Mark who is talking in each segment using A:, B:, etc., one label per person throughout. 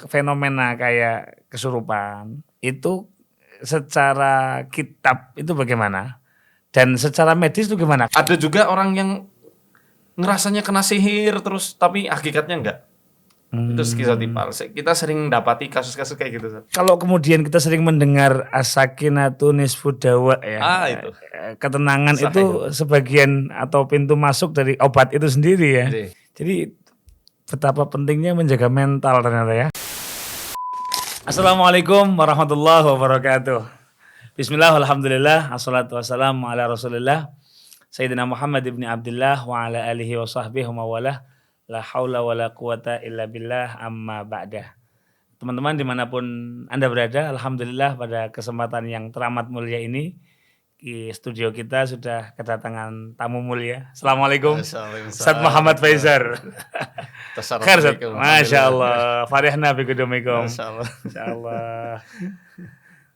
A: fenomena kayak kesurupan itu secara kitab itu bagaimana? Dan secara medis itu gimana?
B: Ada juga orang yang ngerasanya kena sihir terus tapi hakikatnya enggak. Itu skizotipal. Kita sering dapati kasus-kasus kayak gitu.
A: Kalau kemudian kita sering mendengar as-sakinatu nisfu dawa ya.
B: Itu.
A: Ketenangan itu sebagian atau pintu masuk dari obat itu sendiri ya. Jadi betapa pentingnya menjaga mental ternyata ya. Assalamualaikum warahmatullahi wabarakatuh. Bismillah, alhamdulillah, assalatu wassalamu ala rasulillah Sayyidina Muhammad ibn Abdullah wa ala alihi wa sahbihi wa mawalah. La haula wa la quwata illa billah amma ba'dah. Teman-teman dimanapun Anda berada, alhamdulillah pada kesempatan yang teramat mulia ini di studio kita sudah kedatangan tamu mulia. Assalamualaikum Ustaz Muhammad Faizar. Khair Ustaz. Masya Allah. Farihna bikudumikum. Masya Allah.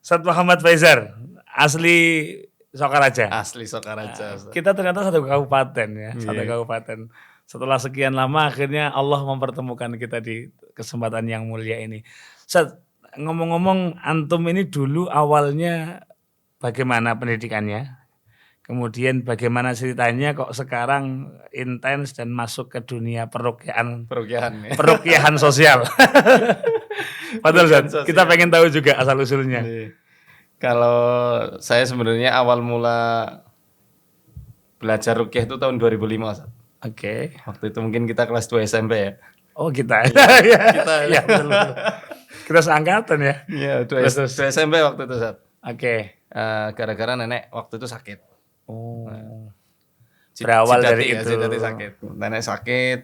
A: Ustaz Muhammad Faizar, asli Sokaraja.
B: Asli Sokaraja.
A: Kita ternyata satu kabupaten ya, satu kabupaten. Setelah sekian lama akhirnya Allah mempertemukan kita di kesempatan yang mulia ini. Ustaz, ngomong-ngomong antum ini dulu awalnya bagaimana pendidikannya? Kemudian bagaimana ceritanya kok sekarang intens dan masuk ke dunia peruqyahan sosial. Padahal Ustaz, kita pengen tahu juga asal usulnya.
B: Kalau saya sebenarnya awal mula belajar ruqyah itu tahun 2005 Ustaz.
A: Oke.
B: Waktu itu mungkin kita kelas 2 SMP ya.
A: Oh kita.
B: Kita
A: betul. Kita seangkatan ya.
B: Iya, 2 SMP waktu itu Ustaz.
A: Oke.
B: Gara-gara nenek waktu itu sakit.
A: Oh. Berawal dari itu.
B: Sakit. Nenek sakit.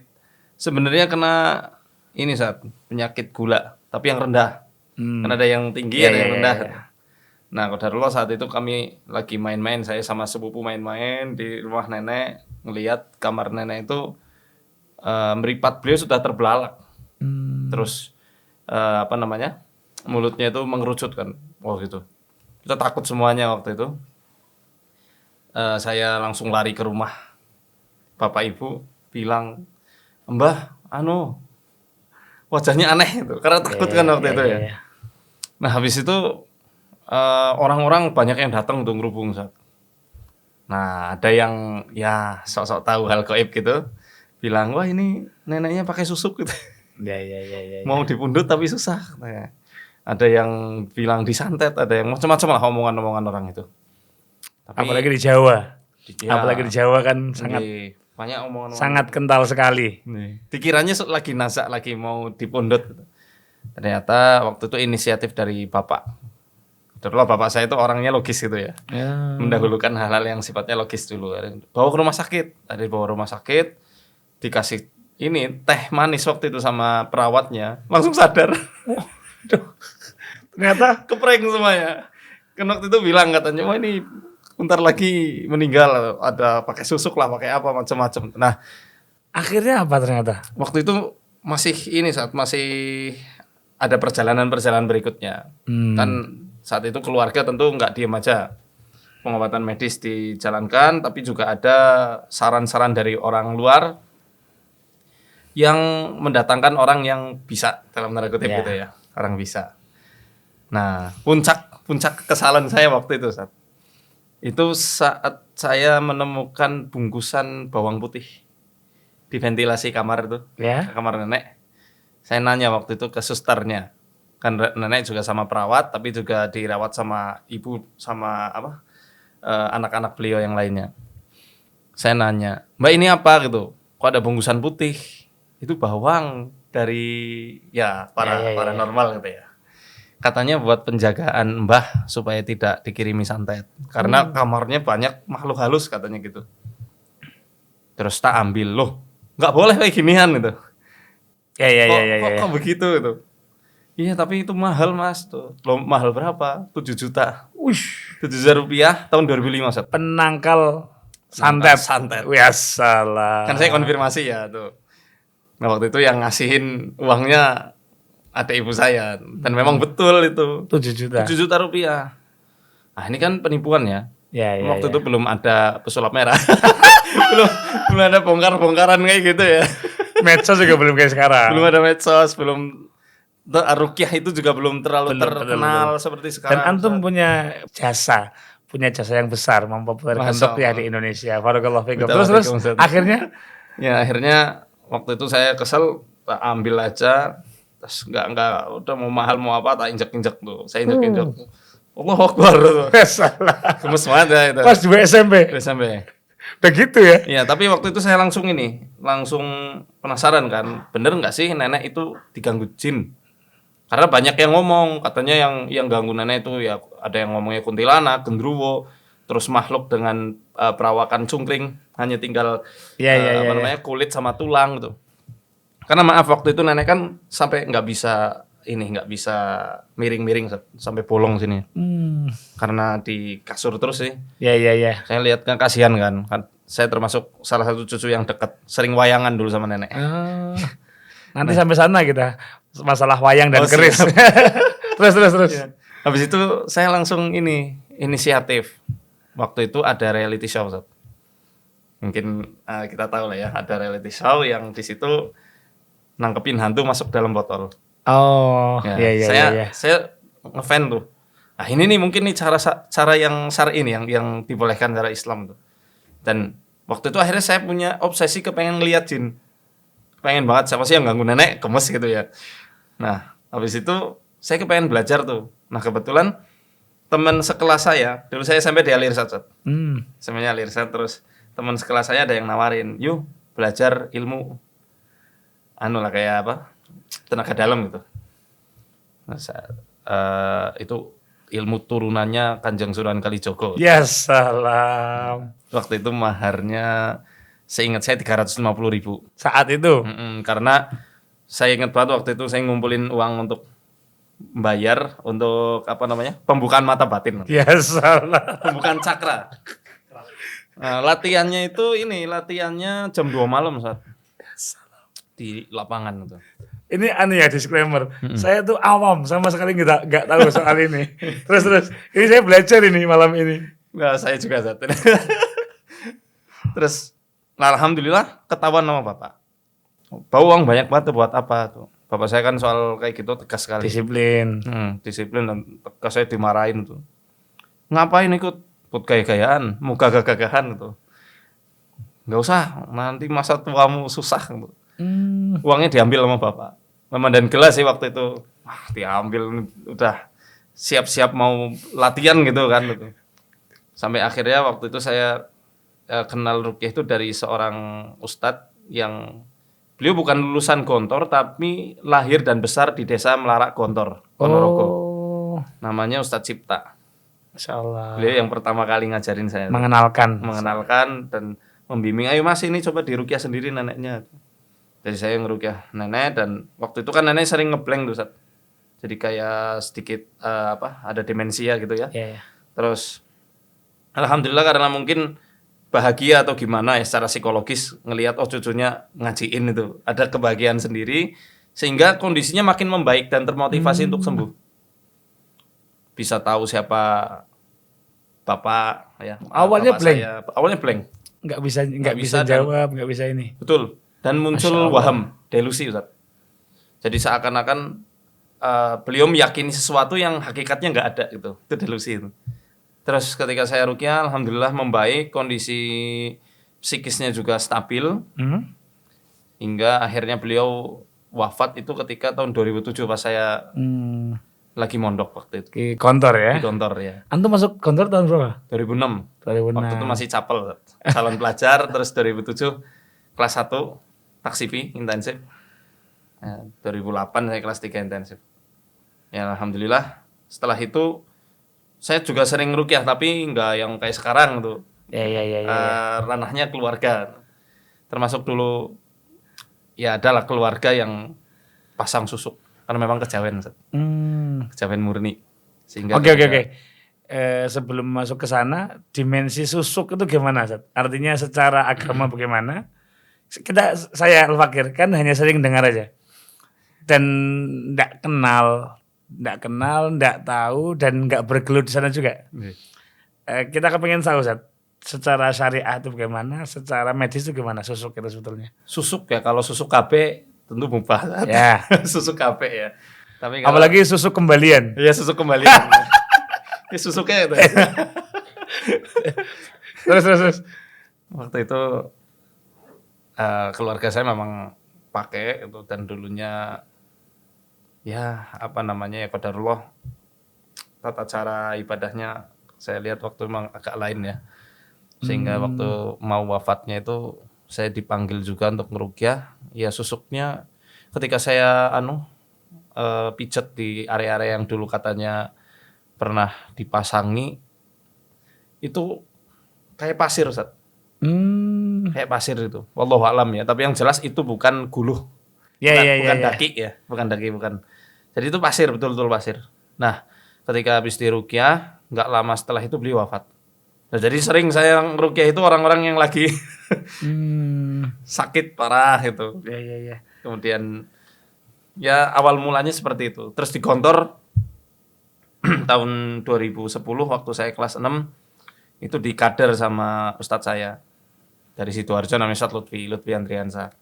B: Sebenarnya kena ini Ustaz, penyakit gula, tapi yang rendah. Kan ada yang tinggi, ada yang rendah. Nah, qadarullah saat itu kami lagi main-main, saya sama sepupu main-main di rumah nenek, ngelihat kamar nenek itu meripat beliau sudah terbelalak. Terus mulutnya itu mengerucut kan. Wah gitu. Kita takut semuanya waktu itu. Saya langsung lari ke rumah bapak ibu, bilang, "Mbah, wajahnya aneh itu." Karena takut kan waktu itu ya. Nah, habis itu orang-orang banyak yang datang untuk ngerubung Ustaz. Nah, ada yang ya sok-sok tahu hal gaib gitu, bilang, "Wah, ini neneknya pakai susuk gitu."
A: Ya.
B: Mau dipundut tapi susah. Nah, ada yang bilang disantet, ada yang macam-macam lah omongan-omongan orang itu. Tapi,
A: apalagi di Jawa. Apalagi di Jawa kan sangat
B: banyak omongan
A: sangat kental sekali.
B: Dikiranya lagi nazak, lagi mau dipundut. Ternyata waktu itu inisiatif dari bapak. Terus bapak saya itu orangnya logis gitu ya. Mendahulukan hal-hal yang sifatnya logis dulu. Bawa ke rumah sakit. Tadi bawa rumah sakit, dikasih ini teh manis waktu itu sama perawatnya, langsung sadar. Ternyata keprank semuanya. Kan waktu itu bilang katanya, "Wah, ini bentar lagi meninggal, ada pakai susuk lah, pakai apa macam-macam." Nah,
A: akhirnya apa ternyata?
B: Waktu itu masih ada perjalanan-perjalanan berikutnya. Kan saat itu keluarga tentu nggak diem aja. Pengobatan medis dijalankan, tapi juga ada saran-saran dari orang luar yang mendatangkan orang yang bisa, dalam tanda kutip gitu ya, orang bisa. Nah, puncak kekesalan saya waktu itu saat saya menemukan bungkusan bawang putih di ventilasi kamar itu, kamar nenek. Saya nanya waktu itu ke susternya. Kan nenek juga sama perawat, tapi juga dirawat sama ibu sama anak-anak beliau yang lainnya. Saya nanya, "Mbak, ini apa gitu? Kok ada bungkusan putih?" Itu bawang dari paranormal gitu ya. Katanya buat penjagaan Mbah supaya tidak dikirimi santet. Karena kamarnya banyak makhluk halus katanya gitu. Terus tak ambil, "Loh, nggak boleh kayak ginian gitu." Kok begitu itu? "Iya, tapi itu mahal Mas tuh." "Loh, mahal berapa?" 7 juta. 7 juta rupiah tahun 2005 Ustaz.
A: Penangkal santet. Ya salah.
B: Kan saya konfirmasi ya tuh. Nah, waktu itu yang ngasihin uangnya ada ibu saya. Dan memang betul itu
A: 7 juta.
B: 7 juta rupiah. Nah, ini kan penipuan ya. Waktu itu belum ada pesulap merah. belum ada bongkar-bongkaran kayak gitu ya.
A: Medsos juga belum kayak sekarang.
B: Belum ada medsos, belum ruqyah itu juga belum terlalu terkenal seperti sekarang.
A: Dan antum punya jasa yang besar mempopulerkan ruqyah di Indonesia. Barakallahu fikum. Terus akhirnya
B: waktu itu saya kesel, tak ambil aja, terus enggak udah mau mahal mau apa tak injek-injek tuh. Saya injek-injek. Allahu Akbar tuh.
A: Salah.
B: Gemes banget ya itu.
A: Pas 2 SMP. Begitu ya?
B: Iya, tapi waktu itu saya langsung penasaran kan, bener nggak sih nenek itu diganggu jin? Karena banyak yang ngomong, katanya yang ganggu nenek itu ya ada yang ngomongnya kuntilanak, gendruwo, terus makhluk dengan perawakan cungkring, hanya tinggal kulit sama tulang gitu. Karena maaf waktu itu nenek kan sampai nggak bisa miring-miring sampai bolong sini. Karena di kasur terus sih.
A: Iya.
B: Saya lihat kan kasihan kan. Saya termasuk salah satu cucu yang dekat, sering wayangan dulu sama nenek.
A: Nanti sampai sana kita masalah wayang dan keris. terus.
B: Ya. Habis itu saya langsung inisiatif. Waktu itu ada reality show, Ustaz. Mungkin kita tahu lah ya, ada reality show yang di situ nangkepin hantu masuk dalam botol.
A: Oh, iya.
B: Saya ngefan tuh. Nah, ini nih mungkin nih cara yang syar'i ini yang dibolehkan cara Islam tuh. Dan waktu itu akhirnya saya punya obsesi kepengen ngeliat jin. Pengen banget siapa sih yang ganggu nenek, gemes gitu ya. Nah, habis itu saya kepengen belajar tuh. Nah, kebetulan teman sekelas saya, dulu saya sampai di Alirsat. Semuanya Alirsat, terus teman sekelas saya ada yang nawarin, "Yuk, belajar ilmu kayak apa? Tenaga dalam gitu." Nah, itu ilmu turunannya Kanjeng Sunan Kalijogo.
A: Ya salam.
B: Waktu itu maharnya seingat saya 350.000.
A: Saat itu?
B: Karena saya ingat banget waktu itu saya ngumpulin uang untuk bayar untuk pembukaan mata batin.
A: Ya salam.
B: Pembukaan cakra. Nah, latihannya jam 2 malam saat di lapangan itu.
A: Ini disclaimer. Saya tuh awam, sama sekali nggak tahu soal ini. Terus. Ini saya belajar ini malam ini.
B: Nggak, saya juga saat ini. Terus, alhamdulillah ketahuan sama bapak. Bau uang banyak banget buat apa tuh. Bapak saya kan soal kayak gitu tegas sekali.
A: Disiplin.
B: Disiplin dan tegas, saya dimarahin tuh. Ngapain ikut gaya-gayaan, muka gagah-gagahan gitu. Nggak usah, nanti masa tuamu susah gitu. Uangnya diambil sama bapak. Mama dan gelas sih waktu itu. Diambil, udah siap-siap mau latihan gitu kan. Gitu. Sampai akhirnya waktu itu saya kenal ruqyah itu dari seorang ustadz yang beliau bukan lulusan Gontor tapi lahir dan besar di desa Melarak Gontor, Ponorogo. Namanya Ustadz Cipta.
A: Masya Allah.
B: Beliau yang pertama kali ngajarin saya.
A: Mengenalkan
B: dan membimbing. Ayo mas, ini coba diruqyah sendiri neneknya. Jadi saya ngeruqyah nenek, dan waktu itu kan nenek sering ngeblank tuh, Ustaz. Jadi kayak sedikit ada demensia gitu ya.
A: Yeah.
B: Terus alhamdulillah karena mungkin bahagia atau gimana ya secara psikologis ngelihat cucunya ngajiin itu, ada kebahagiaan sendiri sehingga kondisinya makin membaik dan termotivasi untuk sembuh. Bisa tahu siapa bapak ya.
A: Awalnya blank.
B: Awalnya blank.
A: Nggak bisa jawab, nggak bisa ini.
B: Betul. Dan muncul waham, delusi, Ustaz. Jadi seakan-akan beliau meyakini sesuatu yang hakikatnya nggak ada gitu. Itu delusi itu. Terus ketika saya ruqyah, alhamdulillah membaik, kondisi psikisnya juga stabil. Hingga akhirnya beliau wafat itu ketika tahun 2007 pas saya lagi mondok waktu itu.
A: Di Gontor ya?
B: Di Gontor ya.
A: Antum masuk Gontor tahun berapa?
B: 2006. Waktu itu masih capel, calon pelajar. Terus 2007 kelas 1 taksifi intensif. 2008 saya kelas 3 intensif. Ya alhamdulillah setelah itu saya juga sering ruqyah tapi enggak yang kayak sekarang tuh.
A: Ya.
B: Ranahnya keluarga. Termasuk dulu ya adalah keluarga yang pasang susuk karena memang kejawen. Kejawen murni. Sehingga
A: Oke. Sebelum masuk ke sana, dimensi susuk itu gimana, Ustaz? Artinya secara agama bagaimana? Saya Al-Fakir kan hanya sering dengar aja. Dan enggak kenal, enggak tahu dan enggak bergelut di sana juga. Kita kepengen tahu, Ustaz, secara syariah itu bagaimana, secara medis itu gimana susuk itu sebetulnya?
B: Susuk ya, kalau susuk KB tentu mubah.
A: Ya.
B: Susuk KB ya. Tapi kalau,
A: Apalagi susuk kembalian.
B: iya susuk kembalian. Ini susuknya itu.
A: Terus.
B: Waktu itu keluarga saya memang pakai itu, dan dulunya ya apa namanya ya qadarullah, tata cara ibadahnya saya lihat waktu memang agak lain ya. Sehingga waktu mau wafatnya itu saya dipanggil juga untuk ngeruqyah. Ya susuknya ketika saya pijet di area-area yang dulu katanya pernah dipasangi, itu kayak pasir, Ustaz. Kayak pasir itu. Wallahu alam ya, tapi yang jelas itu bukan guluh. Bukan daki ya, bukan daki, bukan. Jadi itu pasir, betul-betul pasir. Nah, ketika habis diruqyah, enggak lama setelah itu beliau wafat. Nah, jadi sering saya ngeruqyah itu orang-orang yang lagi sakit parah gitu.
A: Ya.
B: Kemudian ya awal mulanya seperti itu. Terus di Gontor tahun 2010 waktu saya kelas 6 itu dikader sama ustadz saya dari Sidoarjo, namanya Ustadz Lutfi Andriansa.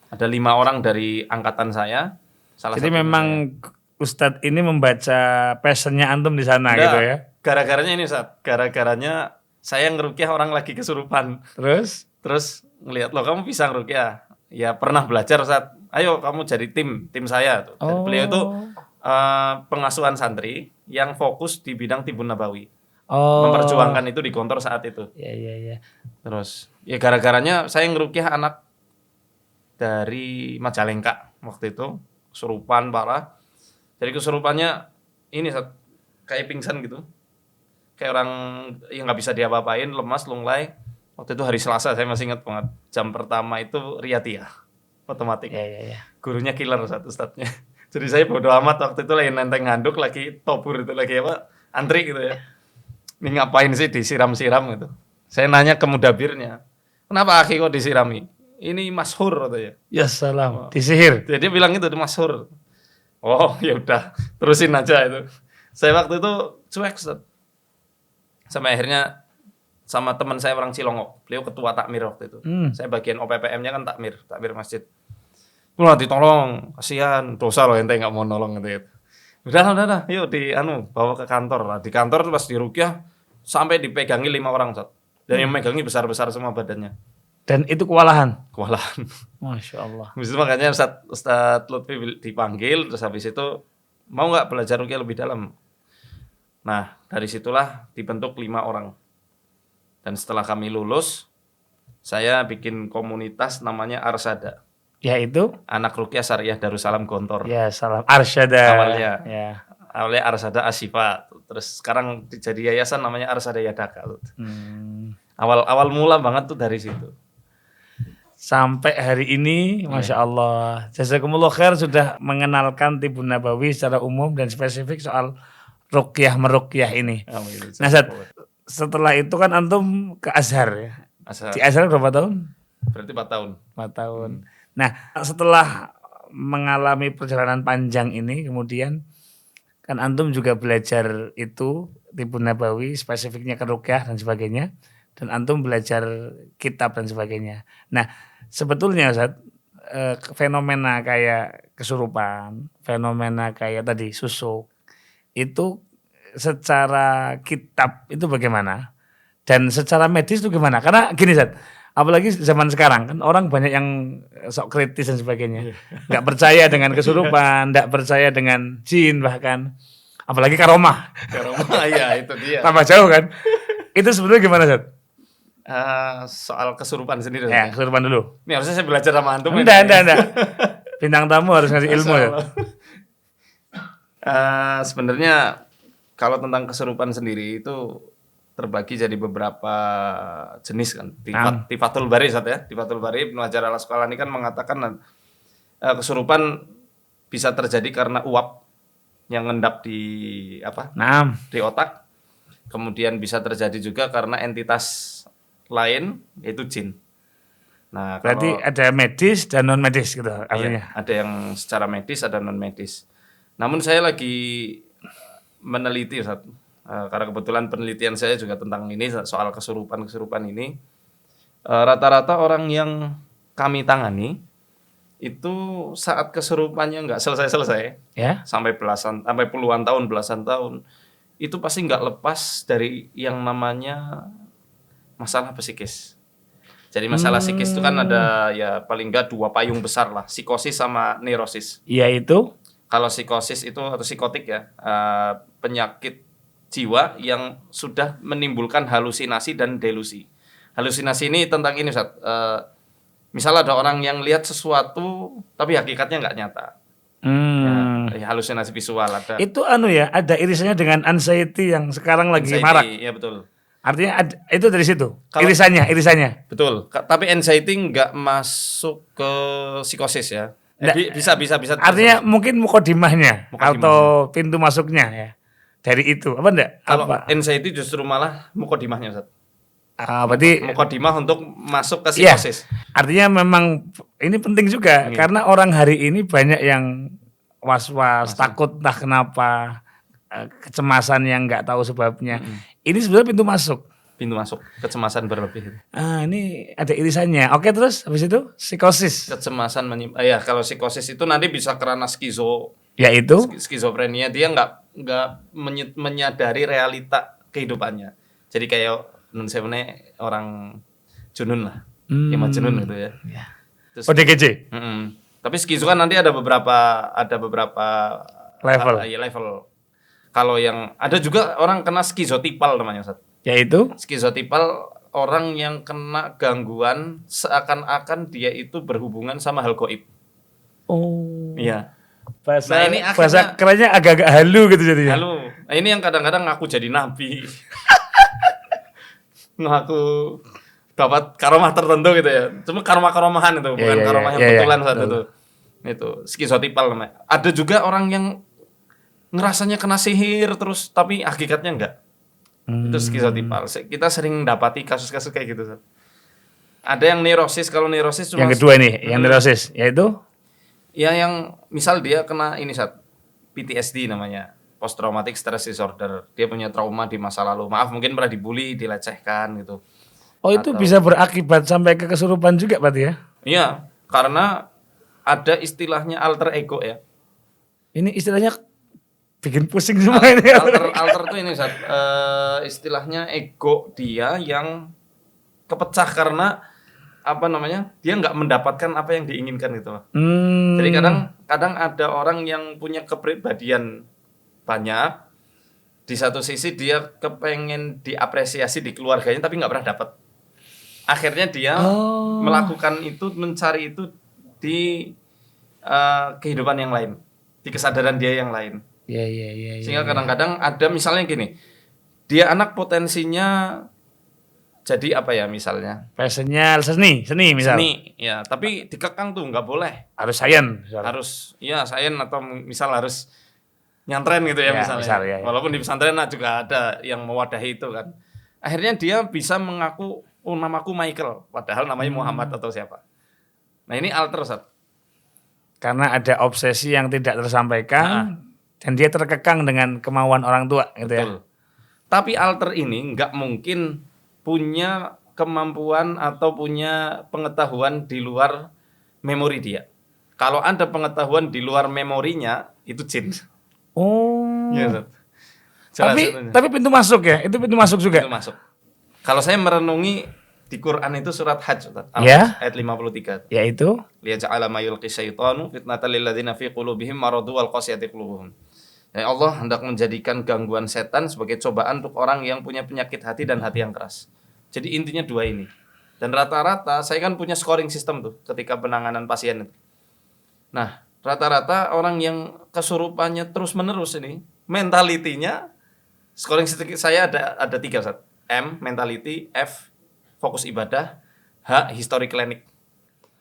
B: Ada 5 orang dari angkatan saya.
A: Jadi memang Ustadz ini membaca passionnya antum di sana gitu ya?
B: Gara-garanya ini Ustadz, gara-garanya saya ngeruqyah orang lagi kesurupan. Terus ngelihat, loh kamu bisa ngeruqyah? Ya pernah belajar Ustadz. Ayo kamu jadi tim saya. Dan beliau itu pengasuhan santri yang fokus di bidang Tibun Nabawi. Memperjuangkan itu di Gontor saat itu.
A: Iya.
B: Terus ya gara-garanya saya ngeruqyah anak dari Majalengka waktu itu, kesurupan parah. Jadi kesurupannya ini kayak pingsan gitu. Kayak orang yang nggak bisa diapa-apain, lemas, lunglai. Waktu itu hari Selasa, saya masih ingat banget. Jam pertama itu Riyatiyah, otomatik.
A: Iya.
B: Gurunya killer ustadznya. Jadi saya bodo amat waktu itu lagi nenteng nganduk, lagi tobur itu, lagi antri gitu ya. Ini ngapain sih disiram-siram gitu. Saya nanya ke mudabirnya, kenapa akhi kok disirami? Ini mashur katanya.
A: Ya salam, disihir.
B: Jadi dia bilang itu mashur. Oh ya udah, terusin aja itu. Saya waktu itu cuek Ustaz. Sampai akhirnya sama teman saya orang Cilongok, beliau ketua takmir waktu itu. Saya bagian OPPM-nya kan takmir masjid. Wah ditolong, kasihan, dosa loh ente nggak mau nolong gitu. Udah, yuk bawa ke kantor. Nah, di kantor pas diruqyah sampai dipegangi 5 orang Ustaz. Dan yang megangi besar-besar semua badannya.
A: Dan itu kewalahan.
B: Masya
A: Allah.
B: Habis itu makanya Ustadz Lutfi dipanggil, terus habis itu mau nggak belajar ruqyah lebih dalam. Nah dari situlah dibentuk 5 orang. Dan setelah kami lulus, saya bikin komunitas namanya Arsada.
A: Yaitu?
B: Anak Ruqyah Syariah Darussalam Gontor.
A: Ya salam. Arsada.
B: Awalnya Arsada Asyifa. Terus sekarang jadi yayasan namanya Arsada Yadaka. Awal mula banget tuh dari situ.
A: Sampai hari ini, Masya Allah. Jazakumullah khair sudah mengenalkan Tibun Nabawi secara umum dan spesifik soal meruqyah ini. Nah, setelah itu kan antum ke Azhar ya. Di Azhar berapa tahun?
B: Berarti 4 tahun.
A: 4 tahun. Nah, setelah mengalami perjalanan panjang ini, kemudian kan antum juga belajar itu Tibun Nabawi, spesifiknya ke ruqyah dan sebagainya. Dan antum belajar kitab dan sebagainya. Nah, sebetulnya Ustaz, fenomena kayak kesurupan, fenomena kayak tadi susuk, itu secara kitab itu bagaimana? Dan secara medis itu gimana? Karena gini Ustaz, apalagi zaman sekarang kan orang banyak yang sok kritis dan sebagainya. Nggak percaya dengan kesurupan, nggak percaya dengan jin bahkan. Apalagi karomah.
B: Ya itu dia.
A: Tambah jauh kan? Itu sebenarnya gimana Ustaz?
B: Soal kesurupan sendiri.
A: Ya, kesurupan dulu.
B: Ini harusnya saya belajar sama antum.
A: Enggak. Bintang tamu harus ngasih ilmu ya.
B: Sebenarnya kalau tentang kesurupan sendiri itu terbagi jadi beberapa jenis kan. Tifatul Bari Ustaz ya. Tifatul Bari Ibnu Hajar Al-Asqalani kan mengatakan kesurupan bisa terjadi karena uap yang ngendap di di otak. Kemudian bisa terjadi juga karena entitas lain yaitu jin. Nah,
A: berarti ada medis dan non medis gitu artinya.
B: Iya, ada yang secara medis, ada non medis. Namun saya lagi meneliti Ustaz. Karena kebetulan penelitian saya juga tentang ini soal kesurupan ini. Rata-rata orang yang kami tangani itu saat kesurupannya nggak selesai-selesai,
A: Ya.
B: sampai puluhan tahun, belasan tahun, itu pasti nggak lepas dari yang namanya masalah psikis. Jadi masalah psikis itu kan ada ya paling nggak 2 payung besar lah, psikosis sama neurosis.
A: Yaitu
B: Kalau psikosis itu atau psikotik ya, penyakit jiwa yang sudah menimbulkan halusinasi dan delusi. Halusinasi ini tentang ini Ustaz, misal ada orang yang lihat sesuatu tapi hakikatnya nggak nyata. Ya, halusinasi visual ada.
A: itu ada irisannya dengan anxiety yang sekarang lagi
B: Anxiety,
A: marak.
B: ya betul.
A: Artinya itu dari situ. Irisannya.
B: Betul. Tapi anxiety nggak masuk ke psikosis ya. Bisa.
A: Artinya mungkin mukodimahnya atau pintu masuknya ya. Dari itu, apa enggak?
B: Kalau anxiety justru malah mukodimahnya Ustaz.
A: Berarti
B: mukodimah untuk masuk ke psikosis.
A: Artinya memang ini penting juga karena orang hari ini banyak yang was-was, takut entah kenapa, kecemasan yang nggak tahu sebabnya. Ini sebenarnya pintu masuk
B: Kecemasan berlebih.
A: Ini ada irisannya. Oke, terus habis itu psikosis.
B: Kecemasan kalau psikosis itu nanti bisa karena
A: Yaitu
B: skizofrenia, dia nggak menyadari realita kehidupannya. Jadi kayak nun sebenarnya orang junun lah. Ya majnun gitu ya. Terus,
A: ODGJ.
B: Tapi skizo kan nanti ada beberapa
A: level.
B: Kalau yang ada juga orang kena skizotipal namanya Ustaz.
A: Yaitu
B: skizotipal, orang yang kena gangguan seakan-akan dia itu berhubungan sama hal gaib.
A: Oh.
B: Iya.
A: Bahasa kerennya agak-agak halu gitu jadinya.
B: Halu. Nah, ini yang kadang-kadang ngaku jadi nabi. Ngaku dapat karomah tertentu gitu ya. Cuma karomah-karomahan itu, bukan karomah yang betulan saat itu. Itu skizotipal namanya. Ada juga orang yang ngerasanya kena sihir terus tapi hakikatnya enggak. Itu skizotipal. Kita sering dapati kasus-kasus kayak gitu. Ada yang neurosis. Kalau neurosis cuma
A: yang kedua ini, yang neurosis yaitu
B: ya yang misal dia kena ini PTSD namanya, post traumatic stress disorder. Dia punya trauma di masa lalu. Maaf, mungkin pernah dibully, dilecehkan gitu.
A: Oh, itu bisa berakibat sampai ke kesurupan juga berarti ya?
B: Iya, karena ada istilahnya alter ego ya.
A: Ini istilahnya bikin pusing semua ini.
B: Alter tuh ini istilahnya ego dia yang kepecah karena dia nggak mendapatkan apa yang diinginkan gitu. Jadi kadang ada orang yang punya kepribadian banyak, di satu sisi dia kepengen diapresiasi di keluarganya tapi nggak pernah dapat. Akhirnya dia melakukan itu, mencari itu di kehidupan yang lain, di kesadaran dia yang lain.
A: Iya.
B: Sehingga kadang-kadang ada misalnya gini, dia anak potensinya jadi misalnya?
A: Passionnya seni misal.
B: Seni, ya. Tapi dikekang tuh nggak boleh.
A: Harus sains.
B: Harus, sains atau misal harus nyantren gitu ya misalnya. Walaupun di pesantren juga ada yang mewadahi itu kan. Akhirnya dia bisa mengaku, namaku Michael, padahal namanya Muhammad atau siapa. Nah ini alter Ustaz.
A: Karena ada obsesi yang tidak tersampaikan dan dia terkekang dengan kemauan orang tua gitu. Betul. Ya.
B: Tapi alter ini nggak mungkin punya kemampuan atau punya pengetahuan di luar memori dia. Kalau ada pengetahuan di luar memorinya, itu jin.
A: Oh.
B: Ya,
A: tapi pintu masuk ya? Itu pintu masuk juga?
B: Pintu masuk. Kalau saya merenungi di Quran itu surat Hajj, ayat 53.
A: Yaitu?
B: Liyaj'ala ma yulqi syaitanu fitnatan lil ladzina fi qulubihim maradu wal qasiyati qulubuhum. Ya Allah hendak menjadikan gangguan setan sebagai cobaan untuk orang yang punya penyakit hati dan hati yang keras. Jadi intinya dua ini. Dan rata-rata saya kan punya scoring system tuh ketika penanganan pasien itu. Nah, rata-rata orang yang kesurupannya terus-menerus ini, mentalitinya scoring system saya ada 3 Ustaz. M mentality, F fokus ibadah, H history klinik.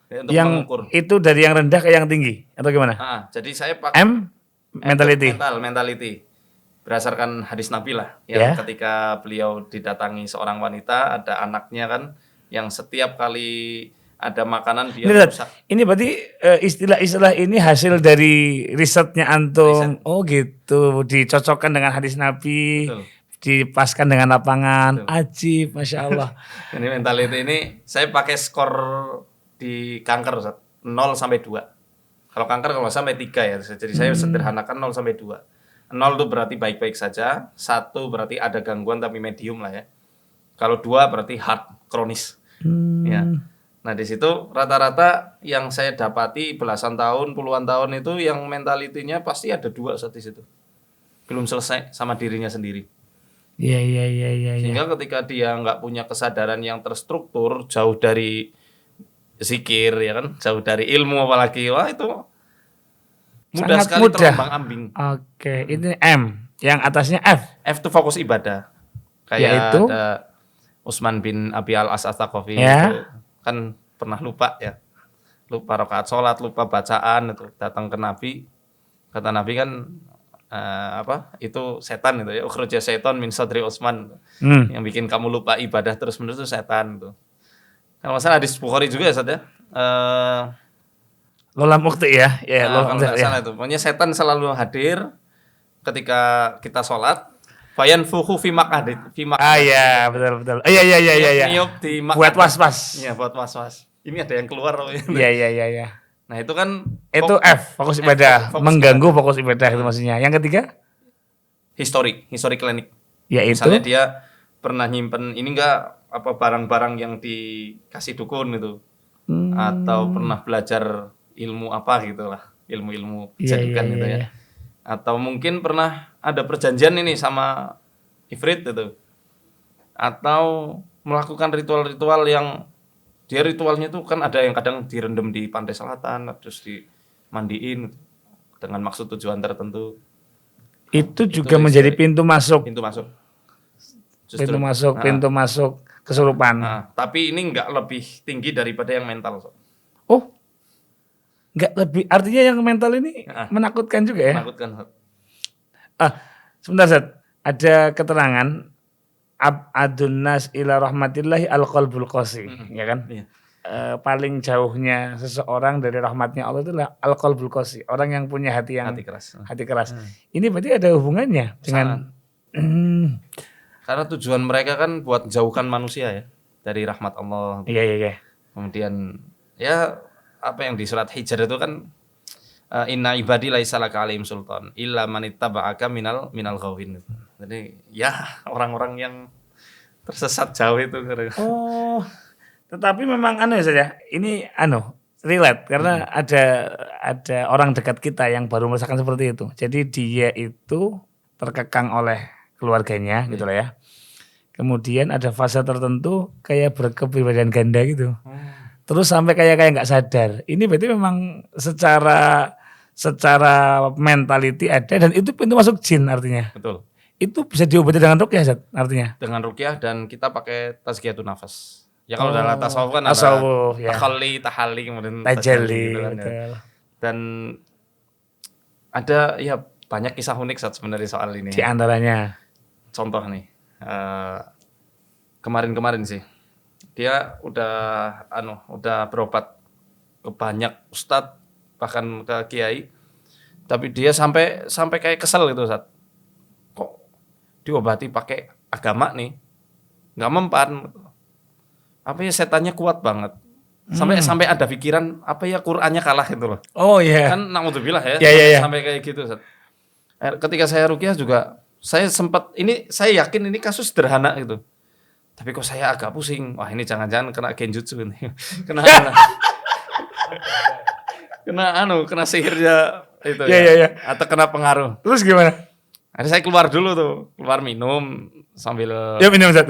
B: Untuk
A: yang mengukur. Itu dari yang rendah ke yang tinggi atau gimana?
B: Jadi saya pakai
A: M mentality.
B: Mentality. Berdasarkan hadis Nabi lah, yang ketika beliau didatangi seorang wanita, ada anaknya kan, yang setiap kali ada makanan dia rusak.
A: Ini berarti istilah-istilah ini hasil dari risetnya antum. Oh gitu, dicocokkan dengan hadis Nabi, dipaskan dengan lapangan. Betul. Ajib, Masya Allah.
B: Ini mentality ini saya pakai skor di kanker, Ustaz. 0 sampai 2. Kalau kanker kalau sampai 3 ya. Jadi saya sederhanakan 0 sampai 2. 0 itu berarti baik-baik saja, 1 berarti ada gangguan tapi medium lah ya. Kalau 2 berarti hard, kronis. Ya. Nah, di situ rata-rata yang saya dapati belasan tahun, puluhan tahun itu yang mentalitinya pasti ada 2 saat di situ. Belum selesai sama dirinya sendiri.
A: Iya.
B: Sehingga ketika dia nggak punya kesadaran yang terstruktur, jauh dari zikir ya kan, jauh dari ilmu apalagi, wah itu mudah
A: Sangat
B: sekali
A: mudah.
B: terombang-ambing.
A: Oke, ini M, yang atasnya F.
B: F itu fokus ibadah. Kayak
A: Yaitu?
B: ada Utsman bin Abi al-As-Astaqafi
A: Ya.
B: itu kan pernah lupa ya. Lupa rakaat sholat, lupa bacaan itu, datang ke Nabi. Kata Nabi kan itu setan itu ya, ukhraja setan min sadri Utsman. Yang bikin kamu lupa ibadah terus-menerus itu setan itu. Kalau masalah hadis Bukhari juga ya Ustaz ya.
A: Lolam ukti ya. Ya,
B: Kalau
A: lolam
B: nggak
A: ya.
B: salah itu. Pokoknya setan selalu hadir ketika kita sholat. Fayanfukhu fi maq'adi.
A: Iya, betul. Iya.
B: Niup di maq'ad.
A: Buat was-was.
B: Iya, buat was-was. Ini ada yang keluar.
A: Iya.
B: Nah, itu kan
A: Itu F, fokus ibadah.
B: fokus
A: Mengganggu fokus ibadah itu maksudnya. Yang ketiga?
B: histori klinik.
A: Yaitu?
B: Misalnya dia pernah nyimpen ini enggak barang-barang yang dikasih dukun itu. Atau pernah belajar ilmu apa gitulah. Ilmu-ilmu jadukan gitu ya. Atau mungkin pernah ada perjanjian ini sama ifrit itu. Atau melakukan ritual-ritual yang dia ritualnya itu kan ada yang kadang direndam di pantai selatan, terus dimandiin dengan maksud tujuan tertentu.
A: Itu juga menjadi pintu masuk. Pintu masuk kesurupan.
B: Nah, tapi ini enggak lebih tinggi daripada yang mental.
A: Oh, enggak lebih. Artinya yang mental ini menakutkan juga ya?
B: Menakutkan.
A: Sebentar, Zat. Ada keterangan ab'adun nas ila rahmatillahi al-qalbul qasi, ya kan?
B: Iya.
A: Paling jauhnya seseorang dari rahmatnya Allah itu al-qalbul qasi, orang yang punya hati keras. Ini berarti ada hubungannya dengan
B: karena tujuan mereka kan buat jauhkan manusia ya dari rahmat Allah.
A: Iya.
B: Kemudian ya apa yang di surat Hijr itu kan inna ibadi laisa laka alaihim sultan illa man ittaba'aka minal ghawin. Jadi ya orang-orang yang tersesat jauh itu.
A: Oh, tetapi memang saja. Ini relate karena ada orang dekat kita yang baru merasakan seperti itu. Jadi dia itu terkekang oleh keluarganya gitu lah ya. Kemudian ada fase tertentu kayak berkepribadian ganda gitu. Terus sampai kayak nggak sadar. Ini berarti memang secara mentality ada dan itu pintu masuk jin artinya.
B: Betul.
A: Itu bisa diobati dengan ruqyah Zat, artinya.
B: Dengan ruqyah dan kita pakai tazkiyatun nafas. Ya kalau dalam tasawuf kan ada takhalli, tahalli, kemudian
A: tajalli
B: gitu kan, ya. Dan ada ya banyak kisah unik Zat sebenarnya soal ini.
A: Di antaranya
B: contoh nih. Kemarin sih. Dia udah berobat ke banyak ustadz bahkan ke kiai. Tapi dia sampai kayak kesel gitu Zat. Diobati pakai agama nih nggak mempan, apa ya setannya kuat banget sampai ada pikiran apa ya Qurannya kalah gitu loh.
A: Oh iya.
B: Kan naudzubillah ya.
A: Yeah.
B: Sampai kayak gitu. Ketika saya ruqyah juga saya sempat saya yakin ini kasus sederhana gitu, tapi kok saya agak pusing, wah ini jangan-jangan kena genjutsu ini. kena sihirnya itu
A: ya.
B: Atau kena pengaruh.
A: Terus gimana?
B: Ada saya keluar dulu tuh, keluar minum sambil.
A: Ya minum Zat.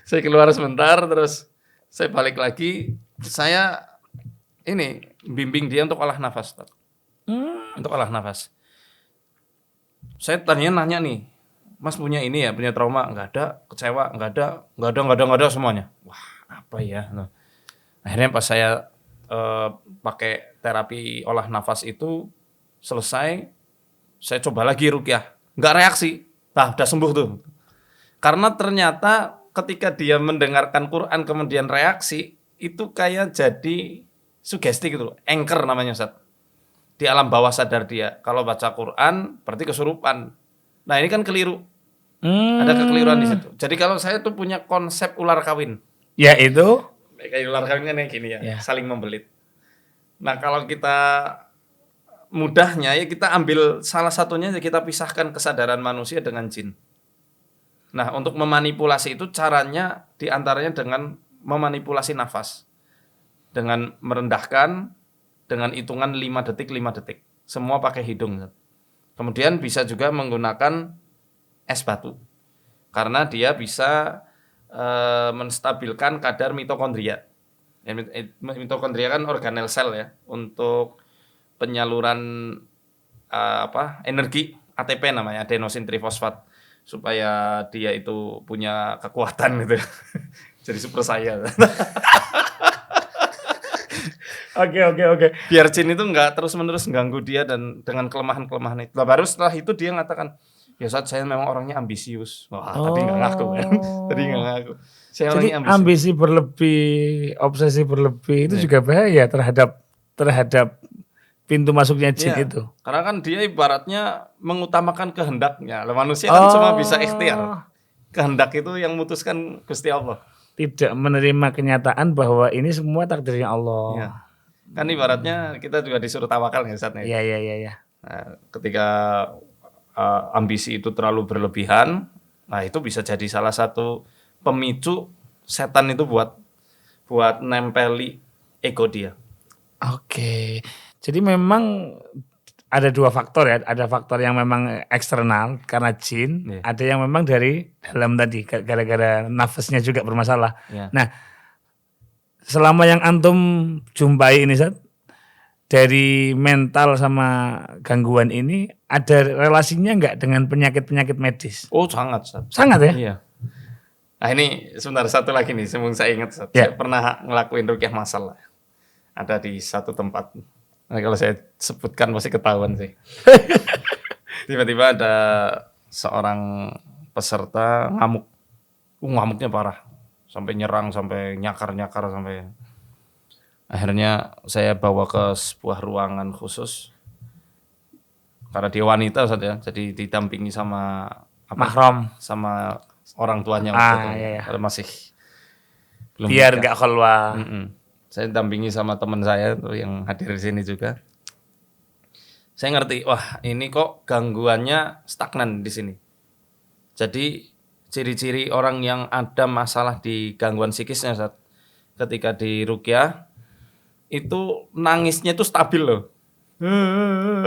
B: Saya keluar sebentar, terus saya balik lagi. Saya bimbing dia untuk olah nafas. Untuk olah nafas. Saya nanya nih, Mas punya punya trauma? Nggak ada, kecewa? Nggak ada semuanya. Wah apa ya? Nah, akhirnya pas saya pakai terapi olah nafas itu selesai, saya coba lagi ruqyah, nggak reaksi, udah sembuh tuh. Karena ternyata ketika dia mendengarkan Quran kemudian reaksi, itu kayak jadi sugesti gitu, anchor namanya Ustaz. Di alam bawah sadar dia, kalau baca Quran berarti kesurupan. Nah ini kan keliru, ada kekeliruan di situ. Jadi kalau saya tuh punya konsep ular kawin.
A: Ya itu?
B: Kayak ular kawin kan kayak gini ya,
A: Ya.
B: saling membelit. Nah kalau kita mudahnya ya kita ambil salah satunya ya kita pisahkan kesadaran manusia dengan jin. Nah untuk memanipulasi itu caranya diantaranya dengan memanipulasi nafas. Dengan merendahkan, dengan hitungan 5 detik, 5 detik. Semua pakai hidung. Kemudian bisa juga menggunakan es batu. Karena dia bisa menstabilkan kadar mitokondria. Ya, mitokondria kan organel sel ya untuk penyaluran energi ATP namanya adenosin trifosfat supaya dia itu punya kekuatan gitu. Jadi super saya.
A: Oke.
B: Biar jin itu nggak terus-menerus ganggu dia dan dengan kelemahan-kelemahan itu. Nah, baru setelah itu dia mengatakan, ya saat saya memang orangnya ambisius. Wah, tadi nggak ngaku kan? Tadi nggak ngaku. Saya
A: Jadi
B: orangnya ambisius.
A: ambisi berlebih, obsesi berlebih itu juga bahaya terhadap pintu masuknya jin
B: Iya,
A: itu.
B: karena kan dia ibaratnya mengutamakan kehendaknya. Lah manusia kan cuma bisa ikhtiar. Kehendak itu yang memutuskan Gusti Allah.
A: Tidak menerima kenyataan bahwa ini semua takdirnya Allah.
B: Iya. Kan ibaratnya kita juga disuruh tawakal ya saatnya.
A: Iya.
B: Nah, ketika ambisi itu terlalu berlebihan, nah itu bisa jadi salah satu pemicu setan itu buat nempeli ego dia.
A: Oke. Jadi memang ada dua faktor ya. Ada faktor yang memang eksternal karena jin, ada yang memang dari dalam tadi gara-gara nafasnya juga bermasalah.
B: Ya.
A: Nah, selama yang antum jumpai ini Zat, dari mental sama gangguan ini ada relasinya enggak dengan penyakit-penyakit medis?
B: Oh, sangat, Sat.
A: Sangat ya?
B: Iya. Nah, ini sebentar satu lagi nih, sebelum saya ingat, Sat.
A: Ya.
B: Saya pernah ngelakuin rukyah masal. Ada di satu tempat. Nah, kalau saya sebutkan pasti ketahuan sih. Tiba-tiba ada seorang peserta ngamuk. Ngamuknya parah. Sampai nyerang, sampai nyakar-nyakar, sampai... Akhirnya saya bawa ke sebuah ruangan khusus. Karena dia wanita saja, jadi didampingi sama...
A: Mahram.
B: Sama orang tuanya waktu itu.
A: Iya.
B: Kalau masih belum
A: Biar
B: nikah.
A: enggak keluar.
B: Saya dampingi sama teman saya tuh yang hadir di sini juga. Saya ngerti, wah ini kok gangguannya stagnan di sini. Jadi ciri-ciri orang yang ada masalah di gangguan psikisnya saat ketika di rukyah itu nangisnya tuh stabil loh.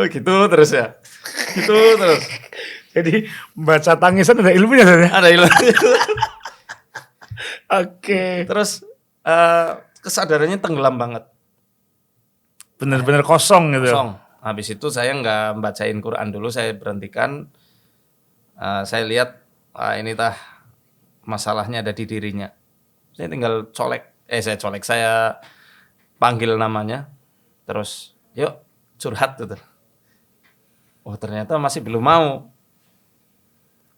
B: Gitu terus ya. Gitu terus.
A: Jadi baca tangisan ada ilmunya Zat, ya?
B: Ada ilmunya.
A: Oke.
B: Terus kesadarannya tenggelam banget.
A: Benar-benar kosong gitu.
B: Kosong. Habis itu saya nggak bacain Quran dulu, saya berhentikan. Saya lihat ini masalahnya ada di dirinya. Saya tinggal saya panggil namanya. Terus, yuk curhat gitu. Oh ternyata masih belum mau.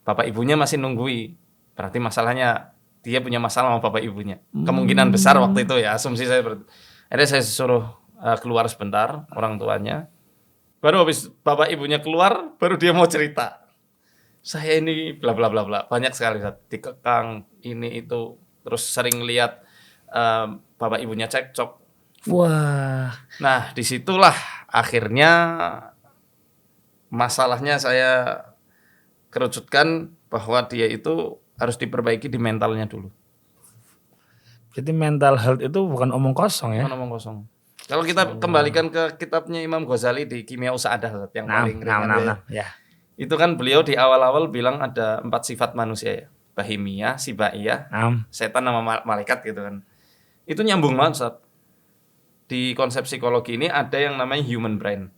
B: Bapak ibunya masih nunggui. Berarti masalahnya dia punya masalah sama bapak ibunya. Kemungkinan besar waktu itu ya, asumsi saya. Akhirnya saya suruh keluar sebentar orang tuanya. Baru habis bapak ibunya keluar, baru dia mau cerita. Saya ini bla bla bla bla. Banyak sekali dikekang ini itu. Terus sering lihat bapak ibunya cekcok.
A: Wah.
B: Nah disitulah akhirnya masalahnya saya kerucutkan bahwa dia itu harus diperbaiki di mentalnya dulu.
A: Jadi mental health itu bukan omong kosong ya?
B: Bukan omong kosong. Kalau kita kembalikan ke kitabnya Imam Ghazali di Kimia Usahadah yang paling ringan
A: ya.
B: Itu kan beliau di awal-awal bilang ada 4 sifat manusia ya. Bahimiyah, Sibaiyah, setan sama malaikat gitu kan. Itu nyambung banget Ustaz. Di konsep psikologi ini ada yang namanya human brain.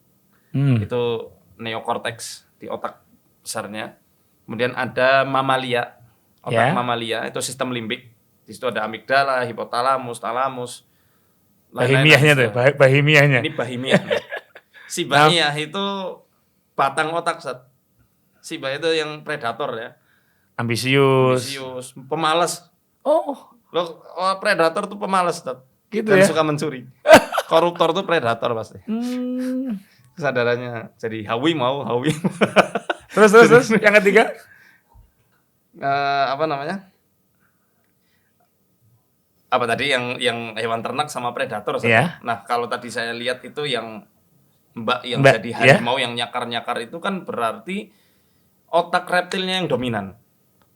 B: Itu neokortex di otak besarnya. Kemudian ada mamalia. Otak mamalia itu sistem limbik. Di situ ada amigdala, hipotalamus, talamus.
A: Bahimiyahnya tuh, bahimiyahnya.
B: Ini bahimiyah. Sibaiyah itu batang otak, Ustaz. Siba itu yang predator ya.
A: Ambisius,
B: pemalas. Predator tuh pemalas, Ustaz.
A: Gitu
B: Dan
A: ya.
B: suka mencuri. Koruptor tuh predator pasti. Kesadarannya jadi hawi.
A: Terus yang ketiga?
B: Apa tadi yang hewan ternak sama predator?
A: Ya.
B: Nah, kalau tadi saya lihat itu yang yang
A: Mbak,
B: jadi
A: ya.
B: harimau yang nyakar-nyakar itu kan berarti otak reptilnya yang dominan.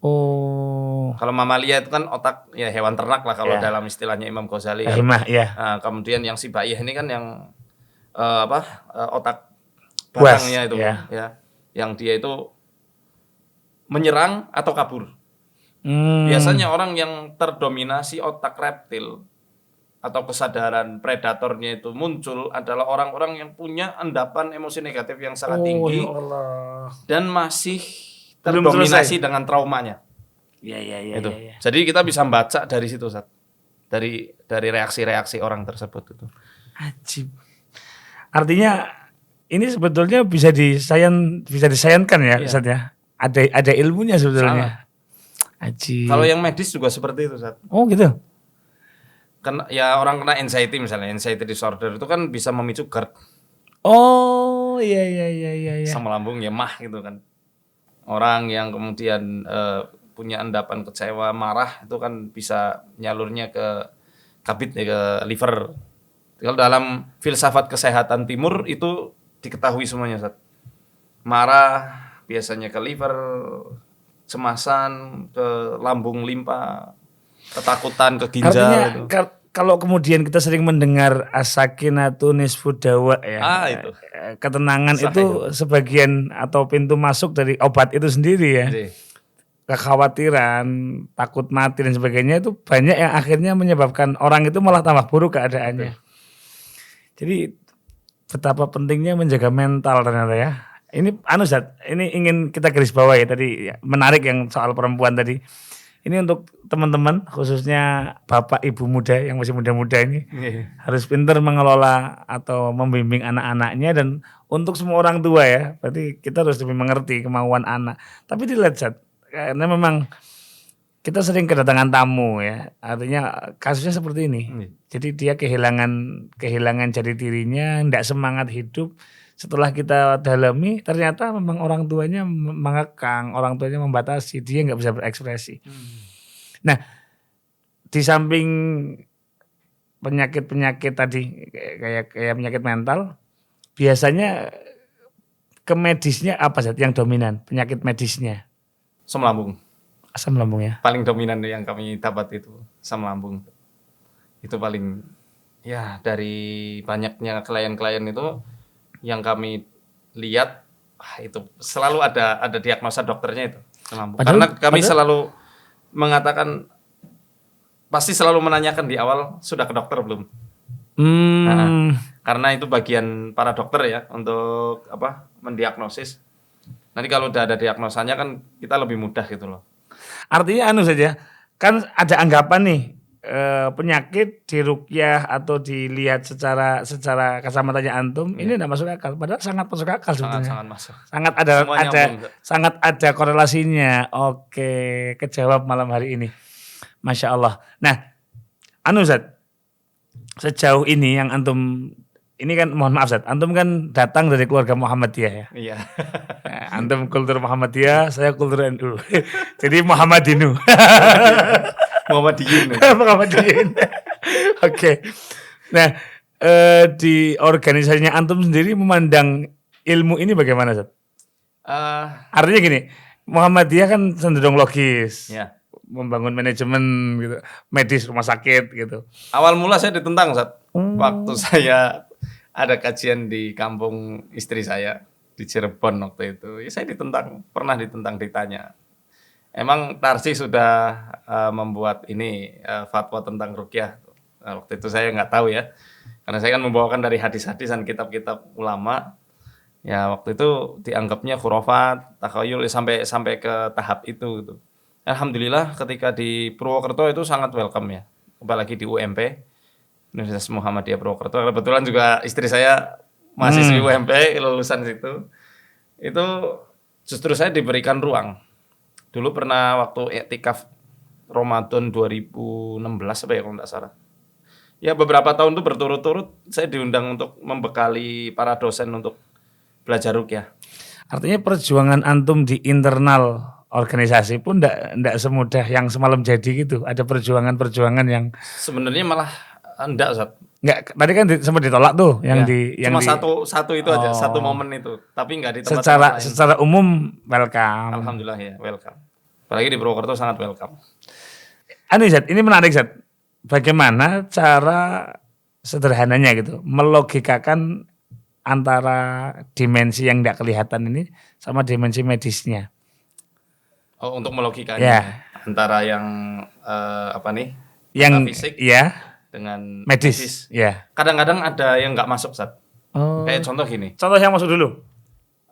A: Oh.
B: Kalau mamalia itu kan otak ya hewan ternak lah kalau
A: Ya.
B: dalam istilahnya Imam Ghazali kan.
A: Rahimah, ya.
B: Nah, kemudian yang sibaiyah ini kan yang otak
A: Buas,
B: batangnya itu
A: ya.
B: ya. Yang dia itu menyerang atau kabur. Biasanya orang yang terdominasi otak reptil atau kesadaran predatornya itu muncul adalah orang-orang yang punya endapan emosi negatif yang sangat tinggi dan masih terdominasi dengan traumanya.
A: Iya.
B: Itu. Jadi kita bisa baca dari situ, Ustaz. Dari reaksi-reaksi orang tersebut itu.
A: Ajib. Artinya ini sebetulnya bisa disayangkan ya, Ustaz ya. Ada ilmunya sebetulnya. Ajib.
B: Kalau yang medis juga seperti itu, Ustaz.
A: Oh, gitu.
B: Ya orang kena anxiety misalnya, anxiety disorder itu kan bisa memicu GERD.
A: Oh, iya.
B: Asam lambung ya mah gitu kan. Orang yang kemudian punya endapan kecewa, marah itu kan bisa nyalurnya ke kabit ya, ke liver. Kalau dalam filsafat kesehatan timur itu diketahui semuanya, Ustaz. Marah biasanya ke liver, cemasan ke lambung limpa, ketakutan ke ginjal.
A: Artinya
B: gitu.
A: kalau kemudian kita sering mendengar as-sakinatu nisfu dawa ya.
B: Itu.
A: Ketenangan itu sebagian atau pintu masuk dari obat itu sendiri ya. Kekhawatiran, takut mati dan sebagainya itu banyak yang akhirnya menyebabkan orang itu malah tambah buruk keadaannya. Jadi betapa pentingnya menjaga mental ternyata ya. Ini Zat, ini ingin kita garis bawahi tadi ya, menarik yang soal perempuan tadi. Ini untuk teman-teman khususnya bapak ibu muda yang masih muda-muda ini harus pintar mengelola atau membimbing anak-anaknya, dan untuk semua orang tua ya. Berarti kita harus lebih mengerti kemauan anak. Tapi dilihat Zat, karena memang kita sering kedatangan tamu ya. Artinya kasusnya seperti ini. Jadi dia kehilangan jati dirinya, tidak semangat hidup. Setelah kita dalami, ternyata memang orang tuanya mengekang, orang tuanya membatasi, dia nggak bisa berekspresi. Nah, di samping penyakit-penyakit tadi kayak penyakit mental, biasanya ke medisnya apa sih yang dominan? Penyakit medisnya?
B: Asam lambung.
A: Asam lambung ya.
B: Paling dominan yang kami dapat itu asam lambung. Itu paling ya dari banyaknya klien-klien itu yang kami lihat itu selalu ada diagnosa dokternya itu asam lambung. Karena kami selalu mengatakan pasti selalu menanyakan di awal sudah ke dokter belum? Karena itu bagian para dokter ya untuk mendiagnosis. Nanti kalau udah ada diagnosanya kan kita lebih mudah gitu loh.
A: Artinya saja kan ada anggapan nih penyakit diruqyah atau dilihat secara kacamatanya antum ini tidak masuk akal, padahal sangat masuk akal sebetulnya.
B: Sangat masuk.
A: Sangat ada korelasinya. Oke, kejawab malam hari ini. Masya Allah. Nah, Zat, sejauh ini yang antum ini kan mohon maaf Zat, antum kan datang dari keluarga Muhammadiyah ya.
B: Iya.
A: Antum kultur Muhammadiyah, saya kultur NU. Jadi Muhammadinu. Muhammadiyyin. Oke. Nah, di organisasinya antum sendiri memandang ilmu ini bagaimana, Zat? Artinya gini, Muhammadiyah kan cenderung logis.
B: Ya.
A: Membangun manajemen gitu, medis rumah sakit gitu.
B: Awal mula saya ditentang, Zat. Waktu saya ada kajian di kampung istri saya di Cirebon waktu itu. Ya saya pernah ditentang, ditanya. Emang Tarsi sudah membuat ini fatwa tentang ruqyah. Nah, waktu itu saya nggak tahu ya, karena saya kan membawakan dari hadis-hadis dan kitab-kitab ulama. Ya waktu itu dianggapnya khurafat, takhayul sampai ke tahap itu. Gitu. Alhamdulillah ketika di Purwokerto itu sangat welcome ya, apalagi di UMP Universitas Muhammadiyah Purwokerto. Kebetulan juga istri saya mahasiswi UMP lulusan situ. Itu justru saya diberikan ruang. Dulu pernah waktu iktikaf Ramadan 2016 apa ya kalau enggak salah. Ya beberapa tahun itu berturut-turut saya diundang untuk membekali para dosen untuk belajar ruqyah.
A: Artinya perjuangan antum di internal organisasi pun ndak semudah yang semalam jadi gitu. Ada perjuangan-perjuangan yang
B: sebenarnya malah enggak, Ustaz.
A: Enggak, tadi kan sempat ditolak tuh yang
B: cuma satu itu aja, satu momen itu. Tapi enggak di tempat-tempat lain.
A: Secara umum welcome.
B: Alhamdulillah ya, welcome. Apalagi di Purwokerto sangat welcome.
A: Zat, ini menarik Zat. Bagaimana cara sederhananya gitu melogikakan antara dimensi yang tidak kelihatan ini sama dimensi medisnya.
B: Oh, untuk melogikanya antara yang
A: yang
B: fisik dengan
A: medis. Ya.
B: Kadang-kadang ada yang nggak masuk, Zat. Kayak contoh gini.
A: Contoh yang masuk dulu.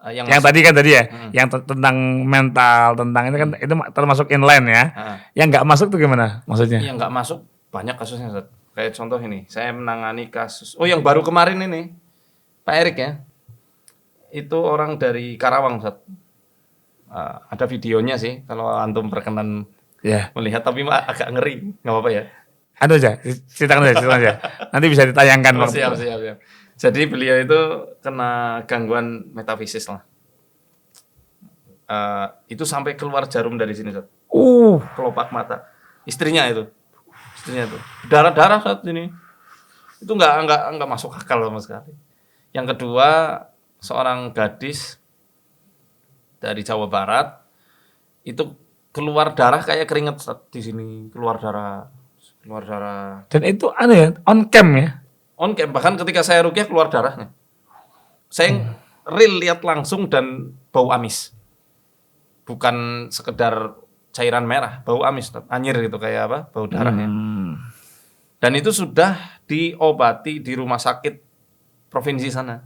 A: Yang tadi ya, yang tentang mental, tentang itu kan itu termasuk inline ya. Yang nggak masuk tuh gimana maksudnya?
B: Yang nggak masuk banyak kasusnya, Zat. Kayak contoh ini, saya menangani kasus. Oh, yang baru kemarin ini, Pak Erik ya. Itu orang dari Karawang, Zat. Ada videonya sih, kalau antum berkenan melihat, tapi agak ngeri, nggak apa-apa ya.
A: Ada aja, ceritakan aja. Nanti bisa ditayangkan.
B: Siap. Jadi beliau itu kena gangguan metafisis lah. Itu sampai keluar jarum dari sini, Zat. Kelopak mata. Istrinya itu. Darah saat ini. Itu nggak masuk akal sama sekali. Yang kedua, seorang gadis dari Jawa Barat itu keluar darah kayak keringet di sini, keluar darah.
A: Dan itu on cam ya?
B: On cam, bahkan ketika saya rukyah keluar darahnya. Saya real lihat langsung dan bau amis. Bukan sekedar cairan merah, bau amis, anyir gitu kayak apa? Bau darahnya. Dan itu sudah diobati di rumah sakit provinsi sana.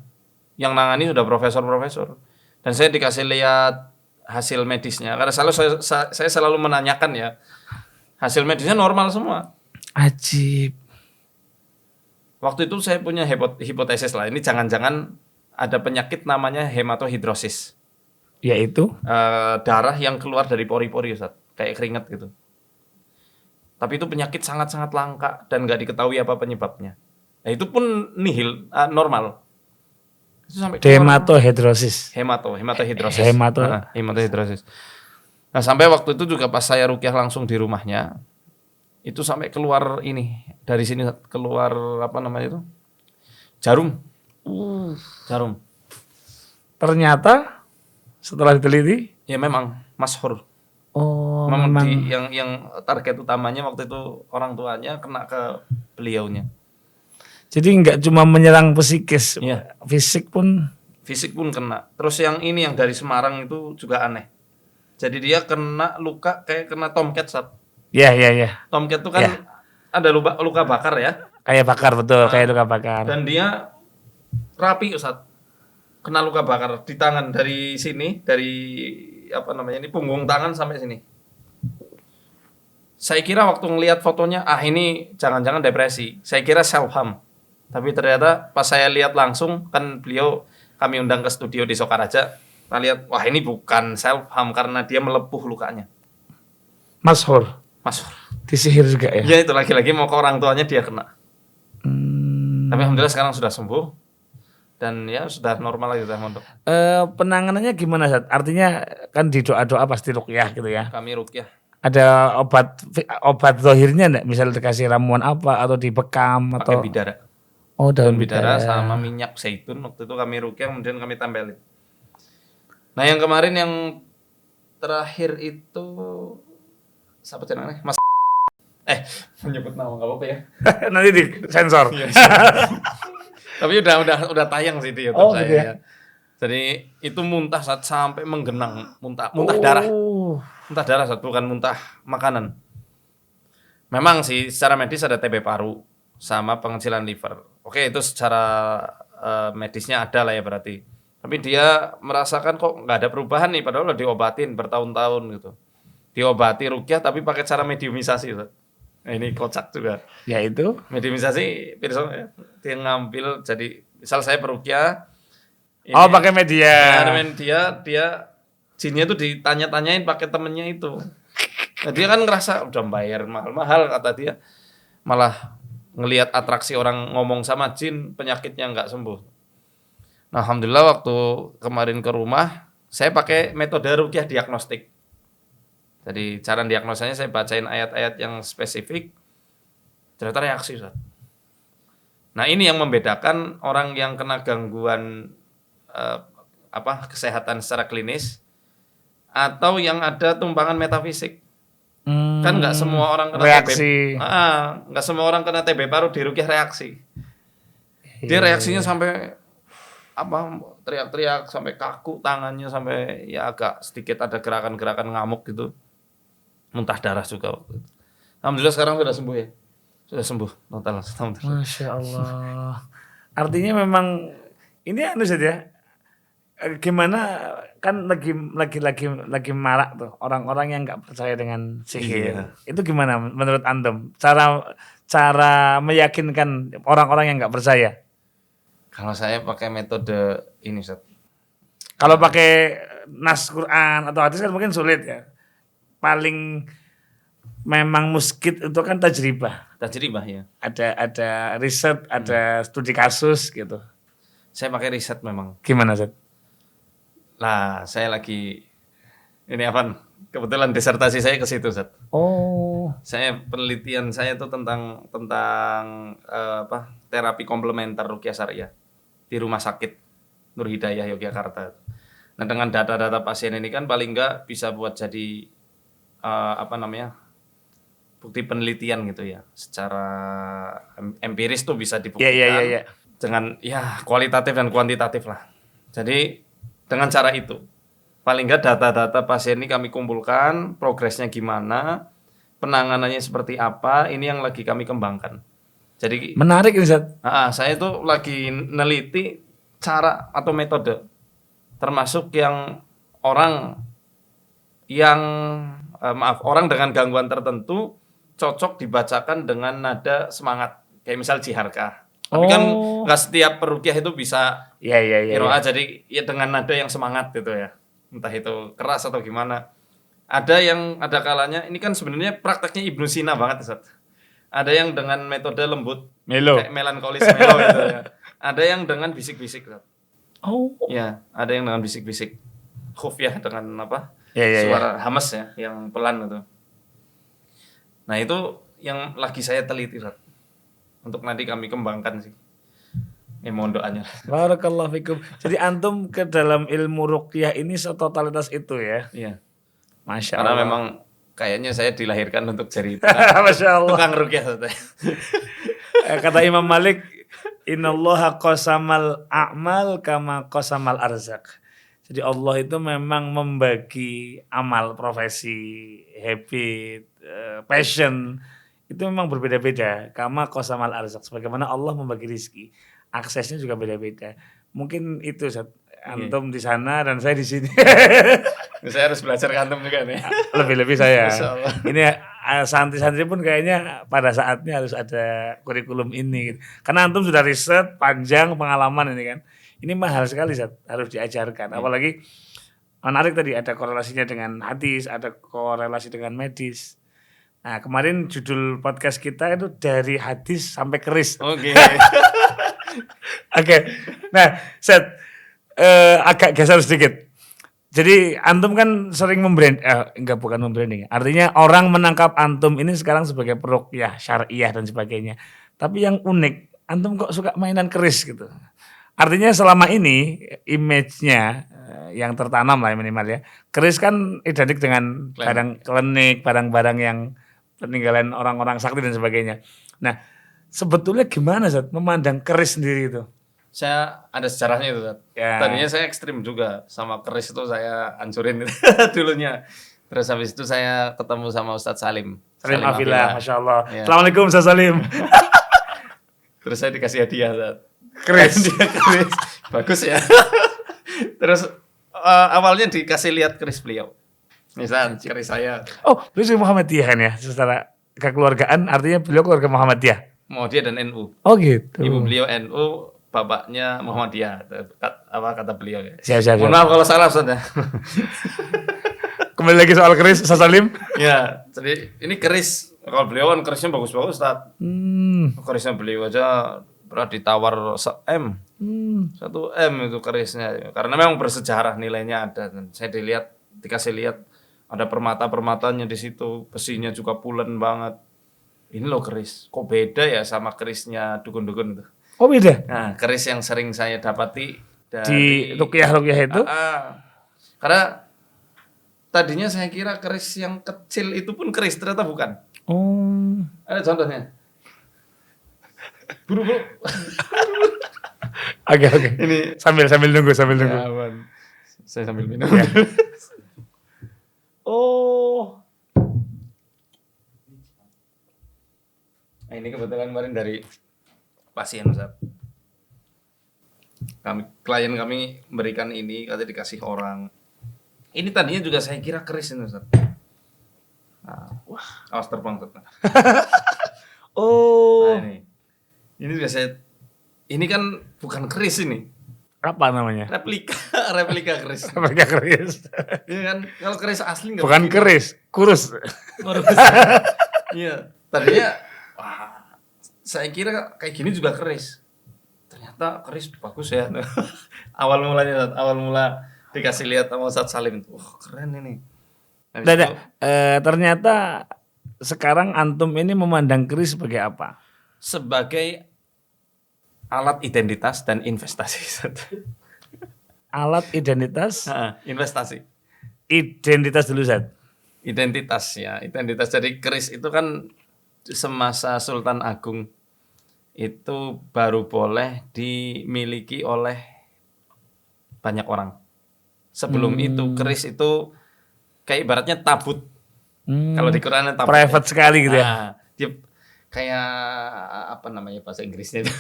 B: Yang nangani sudah profesor-profesor. Dan saya dikasih lihat hasil medisnya. Karena saya selalu menanyakan ya, hasil medisnya normal semua.
A: Ajib.
B: Waktu itu saya punya hipotesis lah. Ini jangan-jangan ada penyakit namanya hematohidrosis.
A: Yaitu?
B: Darah yang keluar dari pori-pori, Ustaz. Kayak keringat gitu. Tapi itu penyakit sangat-sangat langka dan nggak diketahui apa penyebabnya. Nah itu pun nihil, normal.
A: Hematohidrosis.
B: Hematohidrosis. Nah sampai waktu itu juga pas saya rukyah langsung di rumahnya, itu sampai keluar ini dari sini, keluar apa namanya itu, jarum.
A: Ternyata setelah diteliti,
B: ya memang mashur.
A: Memang.
B: Yang target utamanya waktu itu orang tuanya kena ke beliaunya.
A: Jadi nggak cuma menyerang psikis, fisik pun
B: kena. Terus yang ini yang dari Semarang itu juga aneh. Jadi dia kena luka kayak kena tomcat, Sat.
A: Iya.
B: Tomcat itu kan ada luka bakar ya.
A: Kayak bakar, betul, kayak luka bakar.
B: Dan dia rapi, Ustaz. Kena luka bakar di tangan dari sini, dari ini punggung tangan sampai sini. Saya kira waktu ngelihat fotonya, ini jangan-jangan depresi. Saya kira self harm. Tapi ternyata pas saya lihat langsung, kan kami undang ke studio di Sokaraja, kita lihat, wah ini bukan self harm karena dia melepuh lukanya.
A: Mashur. Disihir juga ya?
B: Ya itu lagi-lagi mau ke orang tuanya dia kena. Tapi alhamdulillah sekarang sudah sembuh dan ya sudah normal lagi, Mondok.
A: Penanganannya gimana, Zat? Artinya kan di doa-doa pasti ruqyah gitu ya?
B: Kami ruqyah.
A: Ada obat zahirnya enggak? Misal dikasih ramuan apa atau dibekam atau
B: pakai bidara.
A: Daun
B: bidara sama minyak zaitun. Waktu itu kami ruqyah kemudian kami tempelin. Nah, yang kemarin yang terakhir itu siapa namanya? Mas menyebut nama enggak apa-apa ya.
A: Nanti di sensor.
B: Tapi udah tayang sih di YouTube saya. Gitu ya? Jadi itu muntah saat sampai menggenang, muntah darah. Muntah darah, saat bukan muntah makanan. Memang sih secara medis ada TB paru sama pengecilan liver. Oke, itu secara medisnya ada lah ya berarti. Tapi dia merasakan kok nggak ada perubahan nih, padahal udah diobatin bertahun-tahun gitu. Diobati ruqyah tapi pakai cara mediumisasi. Nah, ini kocak juga.
A: Yaitu?
B: Mediumisasi, dia ngambil, jadi misal saya peruqyah.
A: Pakai media.
B: Dia jinnya tuh ditanya-tanyain pakai temennya itu. Nah, dia kan ngerasa udah bayar mahal-mahal kata dia. Malah ngelihat atraksi orang ngomong sama jin, penyakitnya nggak sembuh. Nah, alhamdulillah waktu kemarin ke rumah, saya pakai metode ruqyah diagnostik. Jadi cara diagnosanya saya bacain ayat-ayat yang spesifik, ternyata reaksi Ustaz. Nah ini yang membedakan orang yang kena gangguan kesehatan secara klinis atau yang ada tumpangan metafisik. Kan nggak semua orang kena
A: reaksi.
B: nggak semua orang kena TB paru dirukyah reaksi. Dia reaksinya sampai teriak-teriak sampai kaku tangannya, sampai ya agak sedikit ada gerakan-gerakan ngamuk gitu. Muntah darah juga waktu itu. Alhamdulillah sekarang sudah sembuh ya. Sudah sembuh total.
A: Masya Allah. Artinya memang ini saja. Gimana kan lagi marak tuh orang-orang yang nggak percaya dengan sihir. Iya. Itu gimana menurut antum? Cara meyakinkan orang-orang yang nggak percaya?
B: Kalau saya pakai metode ini Ustaz.
A: Kalau pakai nas Quran atau hadis kan mungkin sulit ya. Paling memang muskit itu kan tajribah
B: ya.
A: Ada riset, ada studi kasus gitu.
B: Saya pakai riset memang.
A: Gimana Ustaz?
B: Lah, saya lagi ini kebetulan disertasi saya ke situ Ustaz.
A: Oh.
B: Saya penelitian saya itu tentang terapi komplementer ruqyah syariah di Rumah Sakit Nur Hidayah Yogyakarta. Nah, dengan data-data pasien ini kan paling enggak bisa buat jadi bukti penelitian gitu ya. Secara empiris tuh bisa dibuktikan dengan kualitatif dan kuantitatif lah. Jadi dengan cara itu paling enggak data-data pasien ini kami kumpulkan, progresnya gimana, penanganannya seperti apa, ini yang lagi kami kembangkan. Jadi
A: menarik Ustaz.
B: Saya tuh lagi neliti cara atau metode, termasuk yang orang dengan gangguan tertentu cocok dibacakan dengan nada semangat, kayak misal jiharkah. Tapi kan nggak setiap peruqyah itu bisa qiraah, jadi ya dengan nada yang semangat gitu ya. Entah itu keras atau gimana. Ada kalanya ini kan sebenarnya prakteknya Ibnu Sina banget Ustaz. Ada yang dengan metode lembut, kayak melankolis melo gitu ya. Ada yang dengan bisik-bisik Ustaz. Ya, ada yang dengan bisik-bisik. Khufyah dengan suara hamas ya, yang pelan gitu. Nah, itu yang lagi saya teliti Ustaz. Untuk nanti kami kembangkan sih. Mohon doanya.
A: Barakallahu fikum. Jadi antum ke dalam ilmu ruqyah ini setotalitas itu ya?
B: Iya.
A: Masya
B: Allah. Karena memang kayaknya saya dilahirkan untuk jadi tukang ruqyah.
A: Kata Imam Malik, innallaha qasamal a'mal kama qasamal arzak. Jadi Allah itu memang membagi amal, profesi, habit, passion itu memang berbeda-beda. Kama qasamal arzak, sebagaimana Allah membagi rezeki, aksesnya juga beda-beda. Mungkin itu antum di sana dan saya di sini.
B: Saya harus belajar ke antum juga nih.
A: Lebih-lebih saya. Ini santri-santri pun kayaknya pada saatnya harus ada kurikulum ini. Gitu. Karena antum sudah riset panjang pengalaman ini kan. Ini mahal sekali harus diajarkan. Apalagi menarik tadi ada korelasinya dengan hadis, ada korelasi dengan medis. Nah, kemarin judul podcast kita itu dari hadis sampai keris.
B: Oke.
A: Oke. Nah, agak geser sedikit. Jadi antum kan sering bukan membranding. Artinya orang menangkap antum ini sekarang sebagai peruqyah syariah dan sebagainya. Tapi yang unik, antum kok suka mainan keris gitu. Artinya selama ini image-nya yang tertanam lah minimal ya. Keris kan identik dengan barang klinik, barang-barang yang peninggalan orang-orang sakti dan sebagainya. Nah, sebetulnya gimana memandang keris sendiri itu?
B: Saya ada sejarahnya itu. Ya. Tadinya saya ekstrim juga sama keris itu, saya hancurin dulunya. Terus habis itu saya ketemu sama Ustadz Salim
A: Afillah, Masya Allah. Ya. Assalamualaikum Ustadz Salim.
B: Terus saya dikasih hadiah
A: keris.
B: Keris. Bagus ya. Terus awalnya dikasih lihat keris beliau. Misal keris saya.
A: Beliau Muhammadiyah kan ya, secara kekeluargaan artinya beliau keluarga Muhammadiyah.
B: Muhammadiyah dan NU.
A: Oh gitu.
B: Ibu beliau NU, bapaknya Muhammadiyah. Kata beliau ya.
A: Siap.
B: Mohon maaf kalau salah Ustaz.
A: Kembali lagi soal keris, Ustaz Salim.
B: Ya, jadi ini keris. Kalau beliau kan kerisnya bagus-bagus Ustaz. Kerisnya beliau aja pernah ditawar 1M. 1M itu kerisnya. Karena memang bersejarah, nilainya ada. Dan saya dikasih lihat Ada permata-permatanya di situ, besinya juga pulen banget. Ini loh keris, kok beda ya sama kerisnya dukun-dukun itu.
A: Oh beda?
B: Nah, keris yang sering saya dapati
A: Di
B: dari
A: ruqyah-ruqyah itu?
B: Karena tadinya saya kira keris yang kecil itu pun keris, ternyata bukan.
A: Oh.
B: Ada contohnya. Buru.
A: Oke.
B: Ini
A: Sambil nunggu.
B: ya, aman. Saya sambil minum.
A: Ya. Oh.
B: Nah, ini kebetulan kemarin dari pasien Ustaz. Klien kami memberikan ini, katanya dikasih orang. Ini tadinya juga saya kira keris ini Ustaz. Nah, wah, awas terbang Ustaz.
A: Oh.
B: Nah, ini juga ini kan bukan keris ini.
A: Apa namanya?
B: Replika keris.
A: Replika keris.
B: Ini kan kalau keris asli nggak
A: Bukan
B: begini.
A: keris, kurus.
B: Iya, tadinya wah, saya kira kayak gini juga keris. Ternyata keris bagus ya. awal mula dikasih lihat sama Ustaz Salim. Wah, keren ini.
A: Ternyata sekarang antum ini memandang keris sebagai apa?
B: Sebagai alat identitas dan investasi.
A: Alat identitas?
B: Investasi.
A: Identitas dulu, Zat.
B: Identitas. Jadi keris itu kan semasa Sultan Agung itu baru boleh dimiliki oleh banyak orang. Sebelum itu keris itu kayak ibaratnya tabut. Kalau di Quran tabut.
A: Private sekali gitu ya.
B: Dia kayak apa namanya bahasa Inggrisnya itu.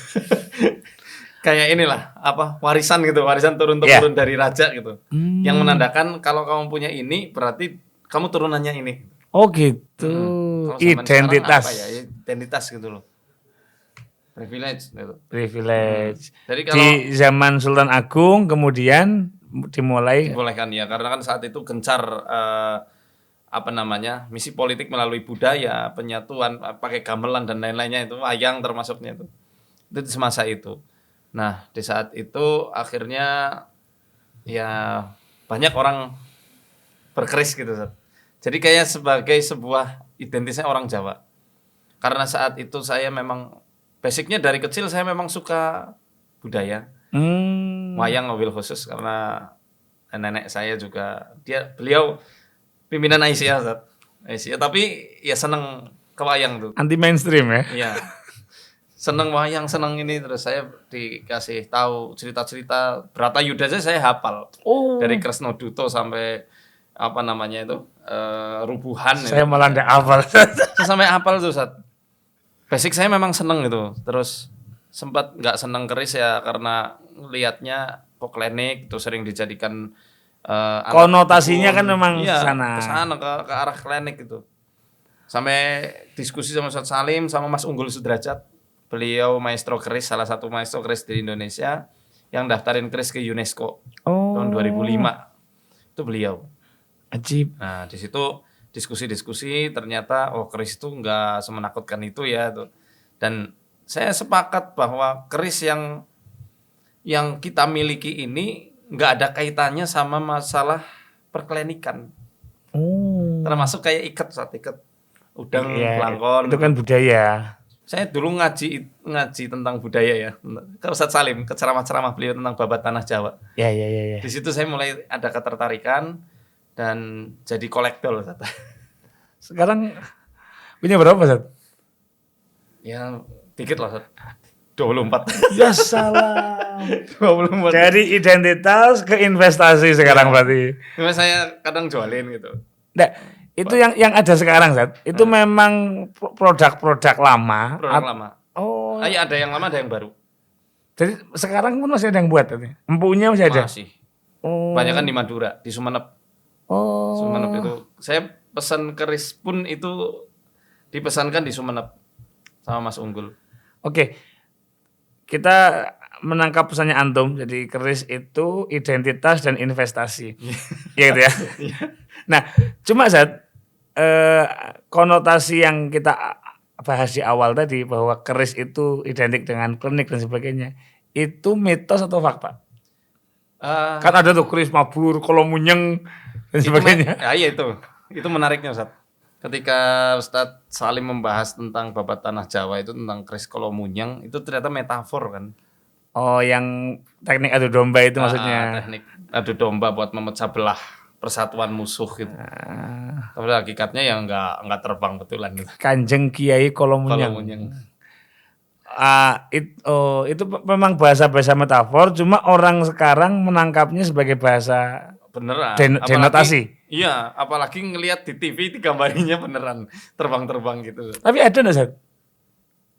B: Kayak inilah warisan turun temurun dari raja gitu. Yang menandakan kalau kamu punya ini berarti kamu turunannya ini.
A: Oh gitu. Identitas.
B: Identitas gitu loh. Privilege gitu.
A: Privilege.
B: Jadi kalau
A: di zaman Sultan Agung kemudian
B: dibolehkan ya, karena kan saat itu gencar misi politik melalui budaya, penyatuan, pakai gamelan dan lain-lainnya itu, wayang termasuknya itu di semasa itu. Nah di saat itu akhirnya ya banyak orang berkeris gitu. Jadi kayak sebagai sebuah identitasnya orang Jawa. Karena saat itu saya memang basicnya dari kecil saya memang suka budaya. Wayang mobil khusus karena nenek saya juga beliau pimpinan Aisyah, tapi ya seneng ke wayang tuh.
A: Anti mainstream ya.
B: Iya. Seneng wayang, seneng ini, terus saya dikasih tahu cerita-cerita Bratayuda saya hafal. Dari Kresna Duto sampai Rubuhan.
A: Saya malah nggak hafal.
B: Saya sampai hafal tuh Ustaz. Basic saya memang seneng gitu. Terus sempat nggak seneng keris ya karena lihatnya kok klinik, terus sering dijadikan
A: konotasinya kan memang
B: kesana ke arah klinik gitu. Sampai diskusi sama Ustaz Salim sama Mas Unggul Sudrajat. Beliau maestro keris, salah satu maestro keris di Indonesia yang daftarin keris ke UNESCO tahun 2005. Itu beliau.
A: Ajib.
B: Nah, di situ diskusi ternyata keris itu enggak semenakutkan itu ya tuh. Dan saya sepakat bahwa keris yang kita miliki ini enggak ada kaitannya sama masalah perklinikan. Termasuk kayak ikat udang, pelangkon.
A: Itu kan budaya.
B: Saya dulu ngaji tentang budaya ya. Ke Ustaz Salim, ke ceramah-ceramah beliau tentang babat tanah Jawa.
A: Ya.
B: Di situ saya mulai ada ketertarikan dan jadi kolektor.
A: Sekarang punya berapa, Ustaz?
B: Ya, dikit lah, Ustaz. 24.
A: Ya salam.
B: 24.
A: Dari identitas ke investasi sekarang berarti.
B: Cuma saya kadang jualin gitu.
A: Nah, itu yang ada sekarang, Zat. Itu memang produk-produk lama.
B: Produk lama.
A: Oh.
B: Iya, ada yang lama, ada yang baru.
A: Jadi sekarang pun masih ada yang buat tadi. Empunya masih ada.
B: Masih. Banyak kan di Madura, di Sumeneb. Sumeneb itu. Saya pesan keris pun itu dipesankan di Sumeneb sama Mas Unggul.
A: Oke. Kita menangkap pesannya antum. Jadi keris itu identitas dan investasi. Iya gitu ya. Nah, cuma Zat, konotasi yang kita bahas di awal tadi bahwa keris itu identik dengan klinik dan sebagainya, itu mitos atau fakta? Kan ada tuh keris mabur, kalau munyeng dan sebagainya.
B: Iya itu Itu menariknya Ustaz. Ketika Ustadz Salim membahas tentang babat tanah Jawa itu tentang keris Kolomunyang itu ternyata metafor kan.
A: Oh, yang teknik adu domba itu maksudnya.
B: Teknik adu domba buat memecah belah persatuan musuh gitu. Tapi hakikatnya ya nggak terbang betulan gitu.
A: Kanjeng Kiai Kolomunyang.
B: Kolomunyang.
A: Itu memang bahasa-bahasa metafor, cuma orang sekarang menangkapnya sebagai bahasa
B: Beneran.
A: denotasi.
B: Iya, apalagi ngelihat di TV digambarinya beneran terbang-terbang gitu.
A: Tapi ada nggak, Ustaz?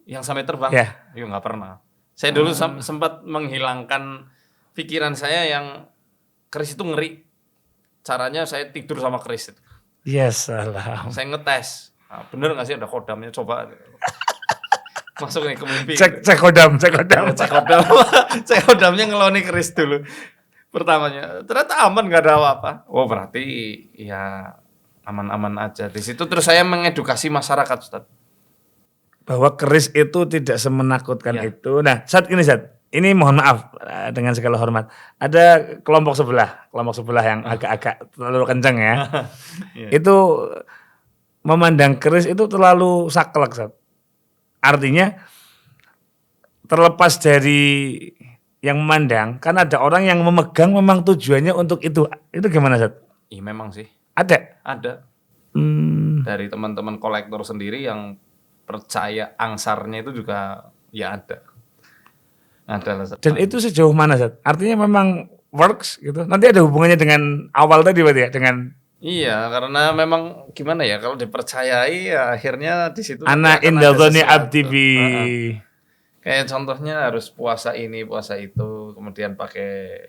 B: Yang sampai terbang?
A: Ya.
B: Iya nggak pernah. Saya dulu sempat menghilangkan pikiran saya yang keris itu ngeri. Caranya saya tidur sama keris itu.
A: Ya salah.
B: Saya ngetes. Nah, bener nggak sih ada kodamnya? Coba. Masuk nih ke mimpi.
A: Cek kodam.
B: Cek kodamnya ngeloni keris dulu. Pertamanya ternyata aman, nggak ada apa-apa. Oh berarti ya aman-aman aja di situ. Terus saya mengedukasi masyarakat, Ustaz,
A: bahwa keris itu tidak semenakutkan
B: Ya.
A: itu. Nah, ini mohon maaf dengan segala hormat. Ada kelompok sebelah yang agak-agak terlalu kencang ya.
B: Ya.
A: Itu memandang keris itu terlalu saklek, Ustaz. Artinya terlepas dari yang memandang, kan ada orang yang memegang memang tujuannya untuk itu. Itu gimana, Ustaz?
B: Iya memang sih.
A: Ada.
B: Dari teman-teman kolektor sendiri yang percaya angsarnya itu juga ya ada. Ada lah.
A: Dan itu sejauh mana, Ustaz? Artinya memang works gitu. Nanti ada hubungannya dengan awal tadi berarti ya, dengan
B: Iya, karena memang gimana ya kalau dipercayai ya akhirnya di situ
A: ana
B: akan ada
A: indaltoni
B: sesuatu.
A: abdi bi.
B: Kayak contohnya harus puasa ini, puasa itu, kemudian pakai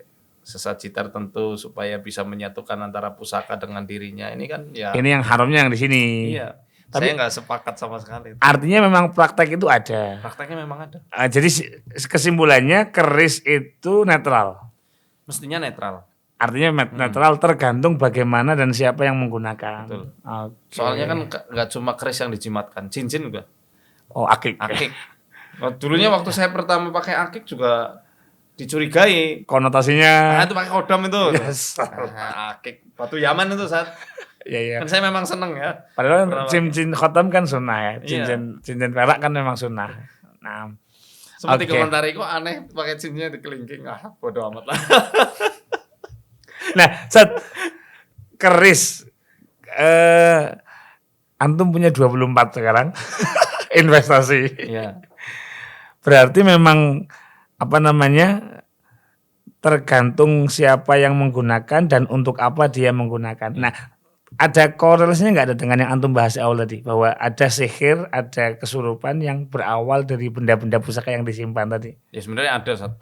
B: sesaji tertentu supaya bisa menyatukan antara pusaka dengan dirinya. Ini kan ya.
A: Ini yang haramnya yang di sini.
B: Iya.
A: Tapi
B: saya nggak sepakat sama sekali.
A: artinya memang praktek itu ada.
B: Prakteknya memang ada.
A: Jadi kesimpulannya keris itu netral.
B: Mestinya netral.
A: Artinya netral tergantung bagaimana dan siapa yang menggunakan.
B: Betul.
A: Oke.
B: Soalnya kan nggak cuma keris yang dijimatkan, cincin juga.
A: Oh, akik.
B: Dulunya waktu saya pertama pakai akik juga dicurigai.
A: Konotasinya.
B: Itu pakai kodam itu.
A: Yes.
B: Akik batu Yaman itu saat.
A: Iya.
B: Kan saya memang seneng ya.
A: Padahal cincin khotam kan sunnah ya.
B: Iya.
A: Cincin perak kan memang sunnah. Nah,
B: seperti komentari kok aneh pakai cincinnya di kelingking. Bodo amat lah.
A: Nah, keris antum punya 24 sekarang investasi.
B: Iya.
A: Berarti memang tergantung siapa yang menggunakan dan untuk apa dia menggunakan. Nah, ada korelasinya nggak ada dengan yang antum bahas awal tadi, bahwa ada sihir, ada kesurupan yang berawal dari benda-benda pusaka yang disimpan tadi?
B: Ya sebenarnya ada, Ustaz.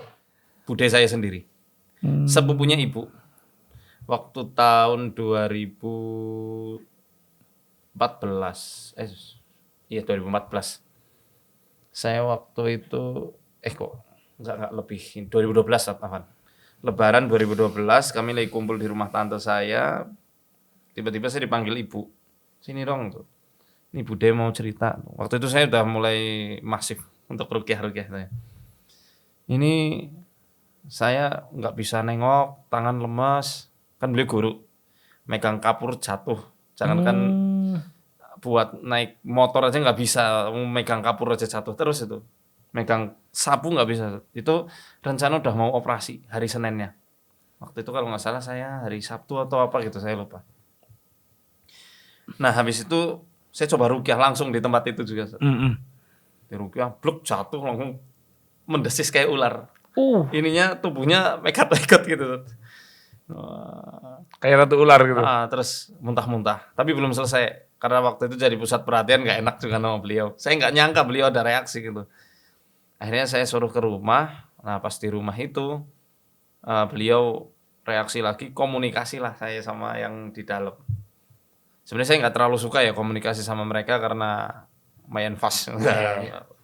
B: Bude saya sendiri. Sepupunya ibu. Waktu tahun 2014. 2014. Saya waktu itu enggak lebih 2012 Afan. Lebaran 2012 kami lagi kumpul di rumah tante saya. Tiba-tiba saya dipanggil ibu. Sini dong tuh. Ini Bude mau cerita. Waktu itu saya udah mulai masif untuk rukyah-rukyah saya. Ini saya nggak bisa nengok, tangan lemas. Kan beliau guru. Megang kapur jatuh. Jangankan buat naik motor aja nggak bisa, megang kapur aja jatuh terus itu. Megang sapu nggak bisa. Itu rencana udah mau operasi hari Seninnya. Waktu itu kalau nggak salah saya hari Sabtu atau apa gitu, saya lupa. Nah habis itu saya coba rukyah langsung di tempat itu juga. Di rukyah, blok jatuh langsung mendesis kayak ular. Ininya tubuhnya megat-megat gitu.
A: Kayak ratu ular gitu.
B: Terus muntah-muntah. Tapi belum selesai. Karena waktu itu jadi pusat perhatian gak enak juga sama beliau. Saya gak nyangka beliau ada reaksi gitu. Akhirnya saya suruh ke rumah. Nah pas di rumah itu beliau reaksi lagi, komunikasi lah saya sama yang di dalam. Sebenarnya saya gak terlalu suka ya komunikasi sama mereka karena lumayan fast.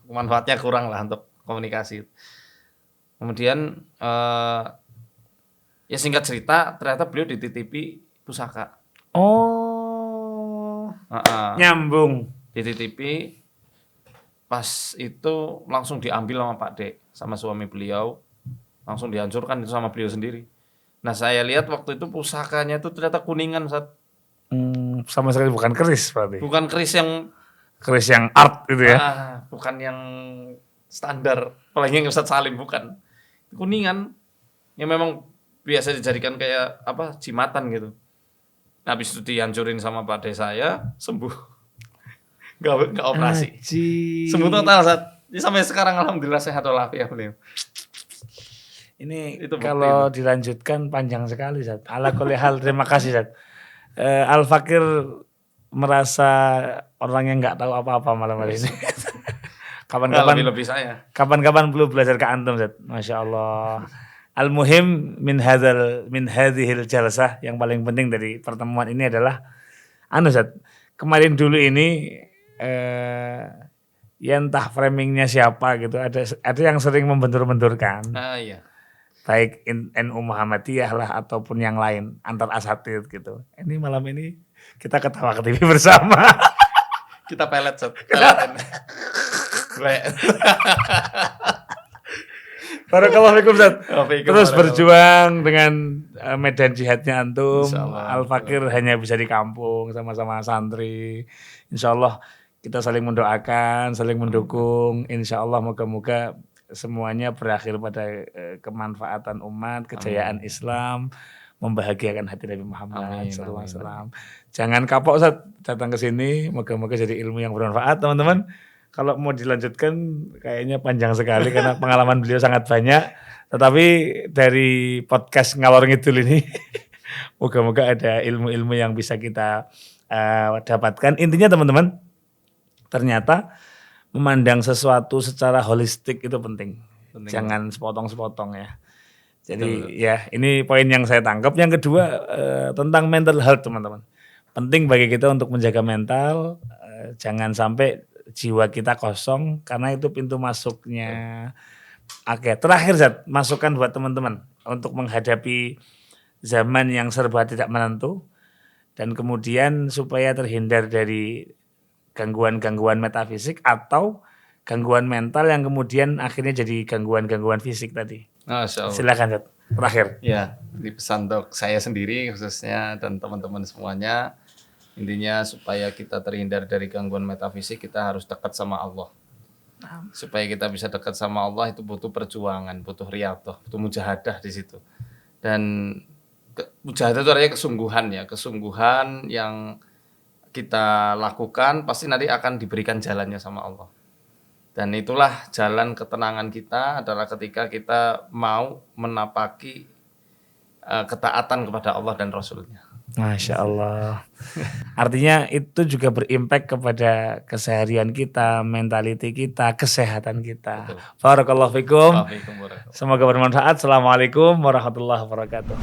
B: Manfaatnya kurang lah untuk komunikasi. Kemudian ya singkat cerita ternyata beliau dititipi pusaka.
A: Nyambung.
B: Dititipi, pas itu langsung diambil sama Pak Dek, sama suami beliau, langsung dihancurkan itu sama beliau sendiri. Nah saya lihat waktu itu pusakanya itu ternyata kuningan, Ustaz.
A: sama sekali bukan keris berarti.
B: Bukan keris
A: yang art itu ya.
B: Bukan yang standar. Apalagi yang Ustadz Salim bukan. Kuningan yang memang biasa dijadikan kayak jimatan gitu. Nah, habis itu dihancurin sama Pak De saya, sembuh. Gak operasi. Sembuh total saat. Sampai sekarang alhamdulillah sehat walafiat beliau.
A: Ini itu kalau dilanjutkan panjang sekali, Zat. Ala kulli hal, terima kasih, Zat. Al-Fakir merasa orang yang nggak tahu apa-apa malam hari ini. Kapan-kapan perlu belajar ke antum, Zat. Masya Allah. Al-muhim min hadhil jalsah, yang paling penting dari pertemuan ini adalah Zat. Kemarin dulu ini ya entah framingnya siapa gitu, ada yang sering membentur-benturkan.
B: Iya.
A: Baik NU Muhammadiyah lah ataupun yang lain antar asatid gitu. Ini malam ini kita ketawa ke TV bersama.
B: Kita pelet, Zat.
A: Barakallahu fikum, Zat. Terus berjuang dengan medan jihadnya antum. Al-Fakir hanya bisa di kampung sama-sama santri. Insyaallah kita saling mendoakan, saling mendukung. Insyaallah moga-moga semuanya berakhir pada kemanfaatan umat, kejayaan Islam, membahagiakan hati Nabi Muhammad SAW. Jangan kapok, Zat, datang ke sini. Moga-moga jadi ilmu yang bermanfaat, teman-teman. Kalau mau dilanjutkan kayaknya panjang sekali karena pengalaman beliau sangat banyak. Tetapi dari podcast Ngalor Ngidul ini moga-moga ada ilmu-ilmu yang bisa kita dapatkan. Intinya teman-teman, ternyata memandang sesuatu secara holistik itu penting. Jangan sepotong-sepotong ya. Jadi ya ini poin yang saya tangkap. Yang kedua tentang mental health, teman-teman. Penting bagi kita untuk menjaga mental. Jangan sampai jiwa kita kosong karena itu pintu masuknya. Oke, terakhir, Zat, masukan buat teman-teman untuk menghadapi zaman yang serba tidak menentu dan kemudian supaya terhindar dari gangguan-gangguan metafisik atau gangguan mental yang kemudian akhirnya jadi gangguan-gangguan fisik tadi. Silakan, Zat. Terakhir.
B: Ya, di pesan untuk saya sendiri khususnya dan teman-teman semuanya. Intinya supaya kita terhindar dari gangguan metafisik, kita harus dekat sama Allah. Supaya kita bisa dekat sama Allah itu butuh perjuangan, butuh riyadhah, butuh mujahadah di situ. Dan mujahadah itu artinya kesungguhan ya, kesungguhan yang kita lakukan pasti nanti akan diberikan jalannya sama Allah. Dan itulah jalan ketenangan kita adalah ketika kita mau menapaki ketaatan kepada Allah dan Rasulnya.
A: Masya Allah. Artinya itu juga berimpact kepada keseharian kita, mentality kita, kesehatan kita. Barakallahu fikum. Semoga bermanfaat. Assalamualaikum warahmatullahi wabarakatuh.